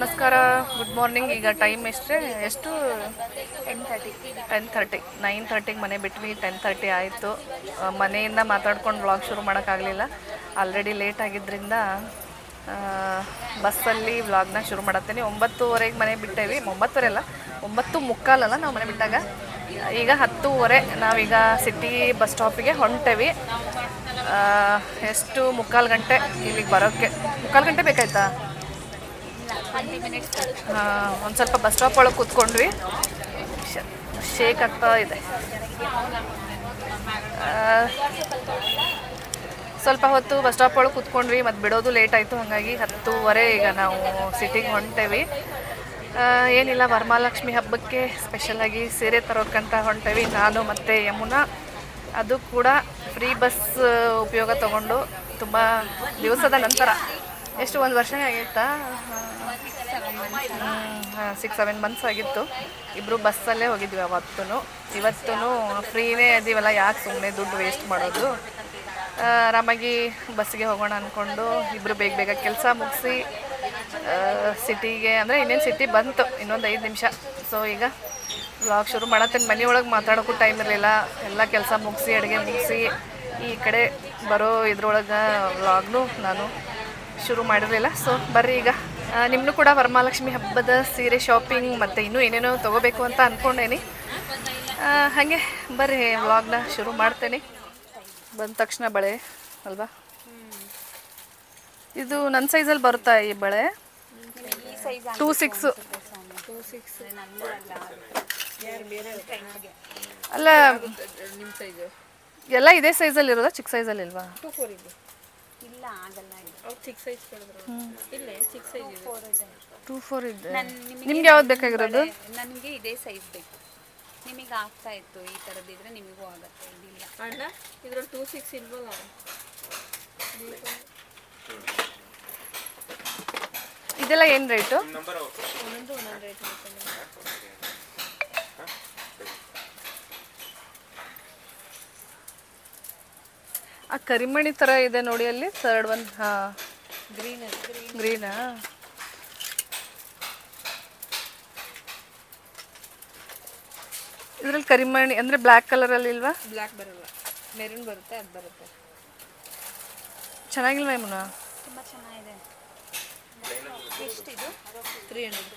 ನಮಸ್ಕಾರ, good morning. ಈಗ time ಎಷ್ಟು 10:30 9:30ಗೆ ಮನೆ ಬಿಟ್ವಿ. 10:30 ಆಯಿತು. ಮನೆಯಿಂದ ಮಾತಾಡ್ಕೊಂಡು ವ್ಲಾಗ್ ಶುರು ಮಾಡೋಕ್ಕಾಗಲಿಲ್ಲ, ಆಲ್ರೆಡಿ ಲೇಟ್ ಆಗಿದ್ದರಿಂದ ಬಸ್ಸಲ್ಲಿ ವ್ಲಾಗ್ನ ಶುರು ಮಾಡತ್ತೇನೆ. 9:30ಗೆ ಮನೆ ಬಿಟ್ಟೇವಿ. 9:30 ಅಲ್ಲ, 9:45 ನಾವು ಮನೆ ಬಿಟ್ಟಾಗ. ಈಗ 10:30 ನಾವೀಗ ಸಿಟಿ ಬಸ್ ಸ್ಟಾಪಿಗೆ ಹೊಂಟೇವಿ. ಎಷ್ಟು 3/4 ಗಂಟೆ ಇಲ್ಲಿಗೆ ಬರೋಕ್ಕೆ. 3/4 ಗಂಟೆ ಬೇಕಾಯ್ತಾ? ಒಂದು ಸ್ವಲ್ಪ ಬಸ್ ಸ್ಟಾಪ್ ಒಳಗೆ ಕೂತ್ಕೊಂಡ್ವಿ. ಶೇಕ್ ಆಗ್ತಾ ಇದೆ. ಸ್ವಲ್ಪ ಹೊತ್ತು ಬಸ್ ಸ್ಟಾಪ್ ಒಳಗೆ ಕೂತ್ಕೊಂಡ್ವಿ, ಮತ್ತು ಬಿಡೋದು ಲೇಟ್ ಆಯಿತು. ಹಾಗಾಗಿ 10:30 ಈಗ ನಾವು ಸಿಟಿಗೆ ಹೊಂಟೇವಿ. ಏನಿಲ್ಲ, ವರಮಹಾಲಕ್ಷ್ಮಿ ಹಬ್ಬಕ್ಕೆ ಸ್ಪೆಷಲಾಗಿ ಸೀರೆ ತರೋಕ್ಕಂತ ಹೊಂಟೇವಿ ನಾನು ಮತ್ತು ಯಮುನಾ. ಅದು ಕೂಡ ಫ್ರೀ ಬಸ್ ಉಪಯೋಗ ತಗೊಂಡು ತುಂಬ ದಿವಸದ ನಂತರ. ಎಷ್ಟು, 1 ವರ್ಷ ಆಗಿತ್ತಾ? 6-7 ಮಂತ್ಸ್ ಆಗಿತ್ತು. ಇಬ್ಬರು ಬಸ್ಸಲ್ಲೇ ಹೋಗಿದ್ವಿ ಇವತ್ತೂ ಫ್ರೀನೇ ಇದೀವಲ್ಲ, ಯಾಕೆ ಸುಮ್ಮನೆ ದುಡ್ಡು ವೇಸ್ಟ್ ಮಾಡೋದು, ಆರಾಮಾಗಿ ಬಸ್ಸಿಗೆ ಹೋಗೋಣ ಅಂದ್ಕೊಂಡು ಇಬ್ಬರು ಬೇಗ ಕೆಲಸ ಮುಗಿಸಿ ಸಿಟಿಗೆ, ಅಂದರೆ ಇನ್ನೇನು ಸಿಟಿ ಬಂತು, ಇನ್ನೊಂದು 5 ನಿಮಿಷ. ಸೊ ಈಗ ವ್ಲಾಗ್ ಶುರು ಮಾಡತ್ತೇನೆ. ಮನೆಯೊಳಗೆ ಮಾತಾಡೋಕ್ಕೂ ಟೈಮ್ ಇರಲಿಲ್ಲ. ಎಲ್ಲ ಕೆಲಸ ಮುಗಿಸಿ, ಅಡುಗೆ ಮುಗಿಸಿ ಈ ಕಡೆ ಬರೋ ಇದ್ರೊಳಗೆ ವ್ಲಾಗ್ನು ನಾನು ಶುರು ಮಾಡಿರಲಿಲ್ಲ. ಸೊ ಬರ್ರಿ, ಈಗ ನಿಮ್ಮನ್ನು ಕೂಡ ವರಮಹಾಲಕ್ಷ್ಮಿ ಹಬ್ಬದ ಸೀರೆ ಶಾಪಿಂಗ್ ಮತ್ತು ಇನ್ನೂ ಏನೇನೋ ತೊಗೋಬೇಕು ಅಂತ ಅಂದ್ಕೊಂಡೇನಿ. ಹಾಗೆ ಬರ್ರಿ ವ್ಲಾಗ್ನ ಶುರು ಮಾಡ್ತೇನೆ. ಬಂದ ತಕ್ಷಣ ಬಳೆ ಅಲ್ವಾ, ಇದು ನನ್ನ ಸೈಜಲ್ಲಿ ಬರುತ್ತಾ ಈ ಬಳೆ? 2.6 ಅಲ್ಲ, ಎಲ್ಲ ಇದೇ ಸೈಜಲ್ಲಿ ಇರೋದಾ? ಚಿಕ್ಕ ಸೈಜಲ್ಲಿ ಇಲ್ವಾ? 2.4 ಇದೆ. ನಿಮ್ಗೆ ಯಾವ್ದು ಬೇಕಾಗಿರೋದು? ನನಗೆ ಇದೇ ಸೈಜ್ ಬೇಕು. ನಿಮಗೆ ಆಗ್ತಾ ಇತ್ತು ಈ ಥರದ್ದಿದ್ರೆ ನಿಮಗೂ ಆಗುತ್ತೆ. ಇದಿಲ್ಲ ಅಣ್ಣ, ಇದ್ರಲ್ಲಿ 2.6 ಇಲ್ವಲ್ಲ? ಇದೆಲ್ಲ ಏನು ರೇಟು? ಒಂದೊಂದು ರೇಟ್ ಇರುತ್ತೆ. ಆ ಕರಿಮಣಿ ಥರ ಇದೆ ನೋಡಿ ಅಲ್ಲಿ, ಥರ್ಡ್ ಒನ್. ಹಾಂ, ಗ್ರೀನಾ? ಇದರಲ್ಲಿ ಕರಿಮಣಿ ಅಂದರೆ ಬ್ಲ್ಯಾಕ್ ಕಲರಲ್ಲಿ ಇಲ್ವಾ? ಬ್ಲ್ಯಾಕ್ ಬರಲ್ಲ, ಮೆರೂನ್ ಬರುತ್ತೆ, ಅದು ಬರುತ್ತೆ. ಚೆನ್ನಾಗಿಲ್ವಾ ಯಮುನಾ? ತುಂಬ ಚೆನ್ನಾಗಿದೆ. ಎಷ್ಟಿದು? 300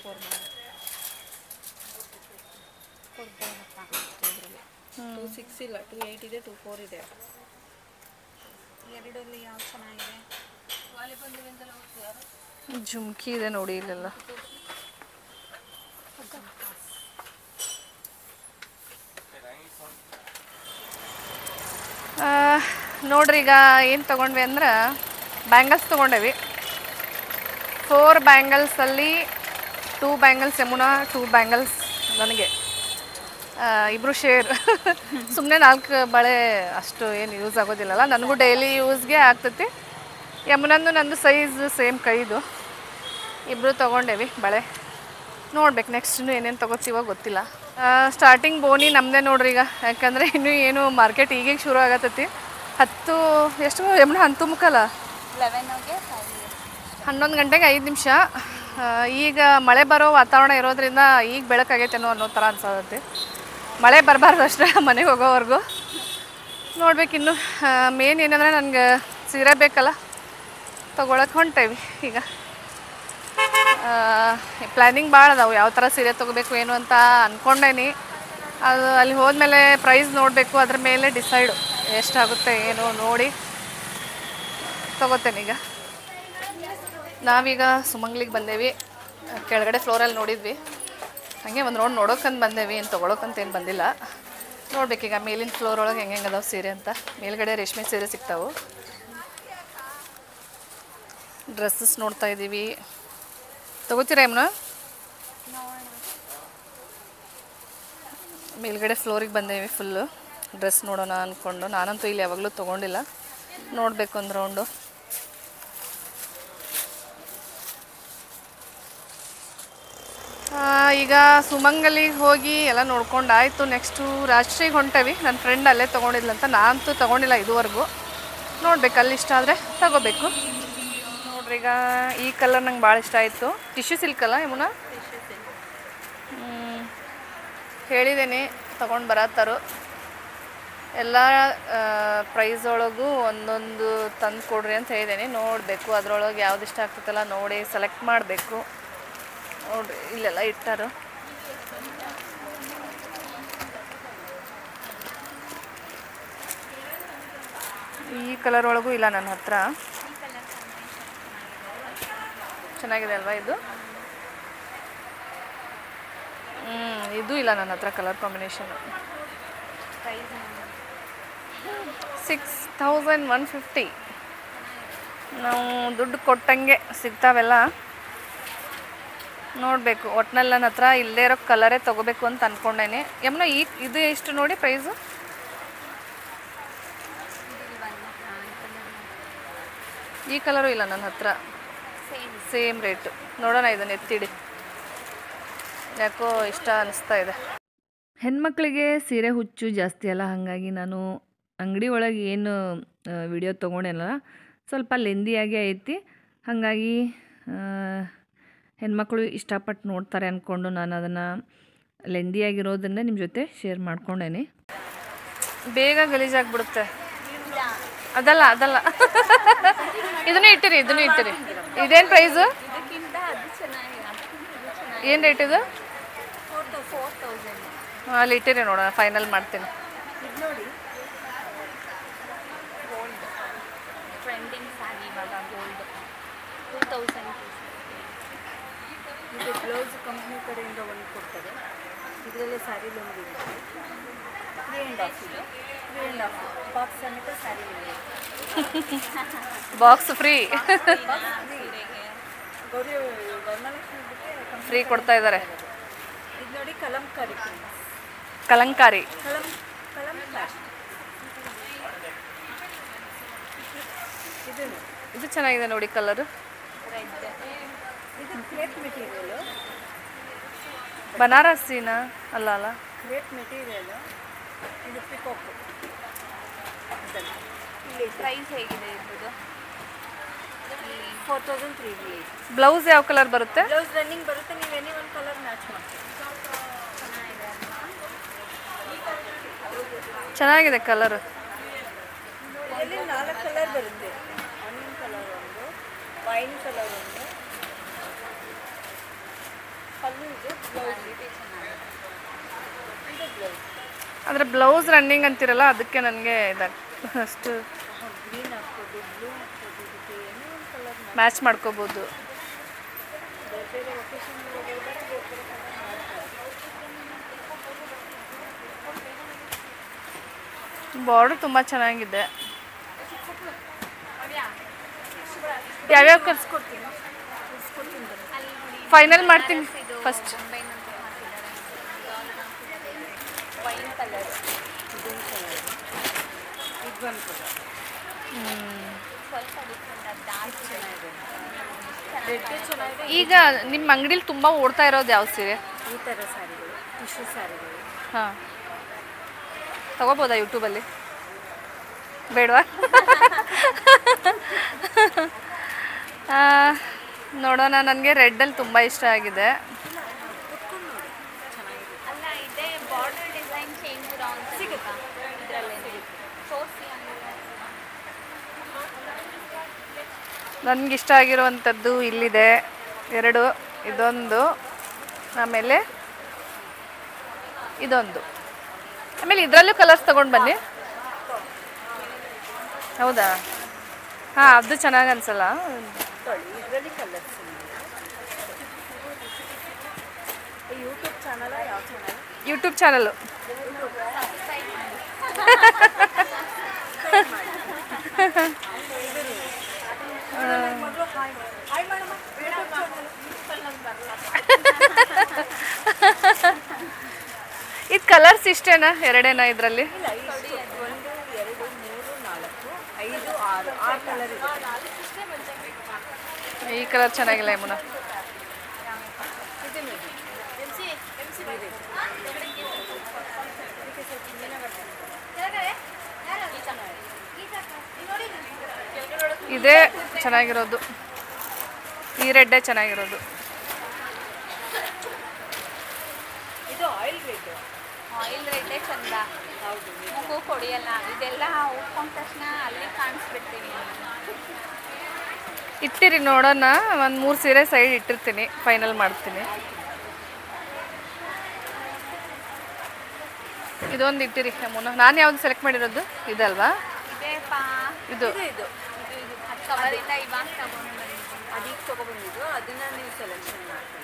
2.6 ಇಲ್ಲ, 2.8 ಇದೆ, 2.4 ಇದೆ. ಎರಡರಲ್ಲಿ ಯಾವ್ದು ಚೆನ್ನಾಗಿದೆ? ಜುಮ್ಕಿ ಇದೆ ನೋಡಿ ಇಲ್ಲೆಲ್ಲ. ನೋಡ್ರಿ, ಈಗ ಏನು ತೊಗೊಂಡ್ವಿ ಅಂದ್ರೆ ಬ್ಯಾಂಗಲ್ಸ್ ತೊಗೊಂಡೇವಿ. 4 ಬ್ಯಾಂಗಲ್ಸಲ್ಲಿ 2 ಬ್ಯಾಂಗಲ್ಸ್ ಯಮುನಾ, 2 ಬ್ಯಾಂಗಲ್ಸ್ ನನಗೆ. ಇಬ್ಬರು ಶೇರ್. ಸುಮ್ಮನೆ 4 ಬಳೆ ಅಷ್ಟು ಏನು ಯೂಸ್ ಆಗೋದಿಲ್ಲಲ್ಲ, ನನಗೂ ಡೈಲಿ ಯೂಸ್ಗೆ ಆಗ್ತೈತಿ. ಯಮುನಂದು ನಂದು ಸೈಜ್ ಸೇಮ್ ಕೈದು. ಇಬ್ಬರು ತೊಗೊಂಡೇವಿ ಬಳೆ. ನೋಡ್ಬೇಕು ನೆಕ್ಸ್ಟ್ ಇನ್ನೂ ಏನೇನು ತೊಗೋತೀವೋ ಗೊತ್ತಿಲ್ಲ. ಸ್ಟಾರ್ಟಿಂಗ್ ಬೋನಿ ನಮ್ಮದೇ ನೋಡ್ರಿ ಈಗ, ಯಾಕಂದರೆ ಇನ್ನೂ ಏನು ಮಾರ್ಕೆಟ್ ಈಗೀಗ ಶುರು ಆಗತ್ತೈತಿ. 10 ಎಷ್ಟು ಯಮುನಾ? 10 ಮುಕ್ಕಲ್ಲ, 11 ಗಂಟೆಗೆ 5 ನಿಮಿಷ. ಈಗ ಮಳೆ ಬರೋ ವಾತಾವರಣ ಇರೋದ್ರಿಂದ ಈಗ ಬೆಳಕಾಗೈತೇನೋ ಅನ್ನೋ ಥರ ಅನ್ಸತೈತಿ. ಮಳೆ ಬರಬಾರ್ದು ಅಷ್ಟೇ ಮನೆಗೆ ಹೋಗೋವರೆಗೂ. ನೋಡ್ಬೇಕಿನ್ನು. ಮೇನ್ ಏನಂದರೆ ನನಗೆ ಸೀರೆ ಬೇಕಲ್ಲ, ತೊಗೊಳಕ್ಕೆ ಹೊಂಟೇವಿ ಈಗ. ಪ್ಲ್ಯಾನಿಂಗ್ ಭಾಳ ಅದಾವು, ಯಾವ ಥರ ಸೀರೆ ತೊಗೋಬೇಕು ಏನು ಅಂತ ಅಂದ್ಕೊಂಡೇನಿ. ಅದು ಅಲ್ಲಿ ಹೋದ್ಮೇಲೆ ಪ್ರೈಸ್ ನೋಡಬೇಕು, ಅದ್ರ ಮೇಲೆ ಡಿಸೈಡು ಎಷ್ಟಾಗುತ್ತೆ ಏನು ನೋಡಿ ತೊಗೋತೇನೆ. ಈಗ ನಾವೀಗ ಸುಮಂಗ್ಲಿಗೆ ಬಂದೇವಿ. ಕೆಳಗಡೆ ಫ್ಲೋರಲ್ಲಿ ನೋಡಿದ್ವಿ, ಹಾಗೆ ಒಂದು ರೌಂಡ್ ನೋಡೋಕ್ಕಂತ ಬಂದೇವಿ, ಏನು ತೊಗೊಳಕ್ಕಂತ ಏನು ಬಂದಿಲ್ಲ. ನೋಡ್ಬೇಕೀಗ ಮೇಲಿನ ಫ್ಲೋರ್ ಒಳಗೆ ಹೆಂಗೆ ಅದಾವೆ ಸೀರೆ ಅಂತ. ಮೇಲ್ಗಡೆ ರೇಷ್ಮೆ ಸೀರೆ ಸಿಗ್ತಾವೆ. ಡ್ರೆಸ್ಸಸ್ ನೋಡ್ತಾ ಇದ್ದೀವಿ. ತೊಗೋತೀರಾ ಯಮುನಾ? ಮೇಲ್ಗಡೆ ಫ್ಲೋರಿಗೆ ಬಂದೇವಿ, ಫುಲ್ಲು ಡ್ರೆಸ್ ನೋಡೋಣ ಅಂದ್ಕೊಂಡು. ನಾನಂತೂ ಇಲ್ಲಿ ಯಾವಾಗಲೂ ತೊಗೊಂಡಿಲ್ಲ, ನೋಡಬೇಕು ಒಂದು ರೌಂಡು. ಈಗ ಸುಮಂಗಲಿಗೆ ಹೋಗಿ ಎಲ್ಲ ನೋಡ್ಕೊಂಡು ಆಯಿತು. ನೆಕ್ಸ್ಟು ರಾಜಶ್ರೀಗೆ ಹೊಂಟೇವಿ. ನನ್ನ ಫ್ರೆಂಡ್ ಅಲ್ಲೇ ತೊಗೊಂಡಿದ್ಲಂತ, ನಾನಂತೂ ತೊಗೊಂಡಿಲ್ಲ ಇದುವರೆಗೂ. ನೋಡ್ಬೇಕು, ಅಲ್ಲಿ ಇಷ್ಟ ಆದರೆ ತಗೋಬೇಕು. ನೋಡ್ರಿ ಈಗ ಈ ಕಲರ್ ನಂಗೆ ಭಾಳ ಇಷ್ಟ ಆಯಿತು. ಟಿಶ್ಯೂ ಸಿಲ್ಕ್ ಅಲ್ಲ ಯಮುನಾ? ಹೇಳಿದ್ದೇನೆ ತೊಗೊಂಡು ಬರತ್ತಾರು. ಎಲ್ಲ ಪ್ರೈಸ್ ಒಳಗೂ ಒಂದೊಂದು ತಂದು ಕೊಡ್ರಿ ಅಂತ ಹೇಳಿದ್ದೇನೆ. ನೋಡಬೇಕು ಅದರೊಳಗೆ ಯಾವ್ದು ಇಷ್ಟ ಆಗ್ತೈತಲ್ಲ ನೋಡಿ ಸೆಲೆಕ್ಟ್ ಮಾಡಬೇಕು. ನೋಡ್ರಿ ಇಲ್ಲೆಲ್ಲ ಇಟ್ಟಾರು. ಈ ಕಲರ್ ಒಳಗೂ ಇಲ್ಲ ನನ್ನ ಹತ್ರ. ಚೆನ್ನಾಗಿದೆ ಅಲ್ವಾ ಇದು? ಇದು ಇಲ್ಲ ನನ್ನ ಹತ್ರ ಕಲರ್ ಕಾಂಬಿನೇಷನ್. 6150. ನಾವು ದುಡ್ಡು ಕೊಟ್ಟಂಗೆ ಸಿಗ್ತಾವೆಲ್ಲ. ನೋಡಬೇಕು ಒಟ್ನಲ್ಲಿ ನನ್ನ ಹತ್ರ ಇಲ್ಲದೇ ಇರೋ ಕಲರೇ ತೊಗೋಬೇಕು ಅಂತ ಅಂದ್ಕೊಂಡೇನೆ. ಯಮುನಾ ಇದು ಎಷ್ಟು ನೋಡಿ ಪ್ರೈಸು? ಈ ಕಲರು ಇಲ್ಲ ನನ್ನ ಹತ್ರ. Same rate. ನೋಡೋಣ ಇದನ್ನು ಎತ್ತಿಡಿ, ಯಾಕೋ ಇಷ್ಟ ಅನಿಸ್ತಾ ಇದೆ. ಹೆಣ್ಮಕ್ಳಿಗೆ ಸೀರೆ ಹುಚ್ಚು ಜಾಸ್ತಿ ಅಲ್ಲ, ಹಾಗಾಗಿ ನಾನು ಅಂಗಡಿ ಒಳಗೆ ಏನು ವಿಡಿಯೋ ತೊಗೊಂಡೇನಲ್ಲ ಸ್ವಲ್ಪ ಲೆಂದಿಯಾಗಿ ಐತಿ. ಹಾಗಾಗಿ ಹೆಣ್ಮಕ್ಳು ಇಷ್ಟಪಟ್ಟು ನೋಡ್ತಾರೆ ಅಂದ್ಕೊಂಡು ನಾನು ಅದನ್ನು ಲೆಂದಿಯಾಗಿರೋದನ್ನೇ ನಿಮ್ಮ ಜೊತೆ ಶೇರ್ ಮಾಡ್ಕೊಂಡೇನೆ. ಬೇಗ ಗಲೀಜಾಗ್ಬಿಡುತ್ತೆ. ಅದಲ್ಲ ಅದಲ್ಲ ಇದನ್ನೇ ಇಟ್ಟಿರಿ, ಇದನ್ನು ಇಟ್ಟಿರಿ. ಇದೇನು ಪ್ರೈಸು? ಏನು ರೇಟ್ ಇದು? 4000. ಅಲ್ಲಿ ಇಟ್ಟಿರಿ ನೋಡೋಣ, ಫೈನಲ್ ಮಾಡ್ತೀನಿ. ಟ್ರೆಂಡಿಂಗ್ ಸ್ಯಾರಿ ಇವಾಗ ಗೋಲ್ಡ್ 2000. ಇದು ಬ್ಲೌಸ್ ಕಂಪ್ನಿ ಕಡೆಯಿಂದ ಒಂದು ಕೊಡ್ತಾರೆ. ಇದರಲ್ಲೇ ಸ್ಯಾರಿ ಲುಂಗಿ 3.5 ಇದು 3.5 ಬಾಕ್ಸ್ ಸಮೇತ sari lungi. Box free Gauri Varamahalakshmi free ಕೊಡ್ತಾ ಇದ್ದಾರೆ. ಇದು ನೋಡಿ ಕಲಂಕಾರಿ. ಕಲಂಕಾರಿ ಕಲಂಕಾರಿ ಇದು ಚೆನ್ನಾಗಿದೆ ನೋಡಿ ಕಲರ್. ಇದು ಕ್ರೇಪ್ ಮೆಟೀರಿಯಲು. ಬನಾರಸಿನ ಅಲ್ಲ ಅಲ್ಲ, ಕ್ರೇಪ್ ಮೆಟೀರಿಯಲು. ಇದು ಪಿಕಾಕು. ಇಲ್ಲಿ ಪ್ರೈಸ್ ಹೇಗಿದೆ ಇರ್ಬೋದು? 4388. ಬ್ಲೌಸ್ ಯಾವ ಕಲರ್ ಬರುತ್ತೆ? ಬ್ಲೌಸ್ ರನ್ನಿಂಗ್ ಬರುತ್ತೆ, ನೀವು ಎನಿ ಒಂದು ಕಲರ್ ಮ್ಯಾಚ್ ಮಾಡ್ತೀವಿ. ಚೆನ್ನಾಗಿದೆ ಕಲರ್. ಇದರಲ್ಲಿ 4 ಕಲರ್ ಬರುತ್ತೆ. ಆನಿಯನ್ ಕಲರ್ ಒಂದು, ವೈನ್ ಕಲರ್ ಒಂದು, ಪಲ್ಲು ಇದೆ, ಬ್ಲೌಸ್ ಇದೆ. ಇದು ಬ್ಲೌಸ್. ಆದರೆ ಬ್ಲೌಸ್ ರನ್ನಿಂಗ್ ಅಂತಿರಲ್ಲ ಅದಕ್ಕೆ ನನಗೆ ಅಷ್ಟು ಗ್ರೀನ್ ಹಾಕ್ಬೋದು, ಬ್ಲೂ ಹಾಕ್ಬೋದು, ಇದಕ್ಕೆ ಏನೋ ಒಂದು ಕಲರ್ ಮ್ಯಾಚ್ ಮಾಡ್ಕೋಬೋದು. ಬೇರೆ ಬೇರೆ ಒಕೇಶನ್ ಹೋದಾಗ ಬೇರೆ ಬೇರೆ ಕಲರ್ ಬಾರ್ಡರ್ ತುಂಬ ಚೆನ್ನಾಗಿದೆ. ಯಾವ್ಯಾವ ಕೊಡ್ತೀನಿ. ಫೈನಲ್ ಮಾಡ್ತೀನಿ ಫಸ್ಟ್. ವೈನ್ ಕಲರ್ ಇದೊಂದು ಕಲರ್, ಇದೊಂದು ಕಲರ್ ಸ್ವಲ್ಪ ಡಿಫ್ರೆಂಟ್ ಡಾರ್ಕ್ ಚೆನ್ನಾಗಿದೆ. ರೆಡ್ ಚೆನ್ನಾಗಿದೆ. ಈಗ ನಿಮ್ಮ ಅಂಗಡಿಲಿ ತುಂಬ ಓಡ್ತಾ ಇರೋದು ಯಾವ ಸೀರೆ? ಈ ಥರ ಸ್ಯಾರಿಗಳು, ಟಿಶ್ಯೂ ಸ್ಯಾರಿಗಳು. ಹಾಂ, ತಗೋಬೋದಾ ಯೂಟ್ಯೂಬಲ್ಲಿ? ಬೇಡವಾ? ನೋಡೋಣ. ನನಗೆ ರೆಡ್ಡಲ್ಲಿ ತುಂಬ ಇಷ್ಟ ಆಗಿದೆ. ಅಲ್ಲ ಇದೆ ಬಾರ್ಡರ್ ಡಿಸೈನ್ ಚೇಂಜ್ ಇರೋ ಅಂತ ಸಿಗುತ್ತಾ ಇದರಲ್ಲೇ? ತೋರಿಸಿ. ನನಗಿಷ್ಟ ಆಗಿರುವಂಥದ್ದು ಇಲ್ಲಿದೆ 2. ಇದೊಂದು, ಆಮೇಲೆ ಇದೊಂದು, ಆಮೇಲೆ ಇದರಲ್ಲೂ ಕಲರ್ಸ್ ತೊಗೊಂಡು ಬನ್ನಿ. ಹೌದಾ? ಹಾಂ, ಅದು ಚೆನ್ನಾಗಿ ಅನ್ಸಲ್ಲ. ಇದರಲ್ಲಿ ಕಲರ್ಸ್ ಯೂಟ್ಯೂಬ್ ಚಾನಲ್ ಯಾವ ಚಾನಲ್? YouTube channel. ಇದು ಕಲರ್ಸ್ ಇಷ್ಟೇನಾ? 2 ಇದರಲ್ಲಿ? ಇಲ್ಲ, 1 2 3 4 5 6 ಕಲರ್ ಇದೆ. ಈ ಕಲರ್ ಚೆನ್ನಾಗಿಲ್ಲ ಯಮುನಾ. ಇದೇ ಚೆನ್ನಾಗಿರೋದು. ಈ ರೆಡ್ಡೇ ಚೆನ್ನಾಗಿರೋದು. ಇದು ಆಯಿಲ್ ರೆಡ್. ಆಯಿಲ್ ರೆಡ್ಡೇ ಚಂದ. ಹೌದು. ಮೂಗು ಕೊಡಿಯಲ್ಲ. ಇದೆಲ್ಲ ಉಟ್ಕೊಂಡ ತಕ್ಷಣ ಅಲ್ಲಿ ಕಾಣಿಸ್ಬಿಡ್ತೀವಿ. ಇಟ್ಟಿರಿ ನೋಡೋಣ. ಒಂದು 3 ಸೀರೆ ಸೈಡ್ ಇಟ್ಟಿರ್ತೀನಿ, ಫೈನಲ್ ಮಾಡ್ತೀನಿ. ಇದೊಂದು ಇಟ್ಟಿರಿ ಅಮ್ಮನ. ನಾನು ಯಾವ್ದು ಸೆಲೆಕ್ಟ್ ಮಾಡಿರೋದು ಇದಲ್ವಾ? ಇದೇಪಾ ಇದು ಇದು ಅದು ಕವರಿಂದ ಇವಾಗ ತಗೊಂಡು ಬಂದಿದ್ದು. ಅದೀಗ ತೊಗೊಬಂದಿದ್ದು, ಅದನ್ನ ನೀವು ಸೆಲೆಕ್ಷನ್ ಮಾಡ್ತೀವಿ.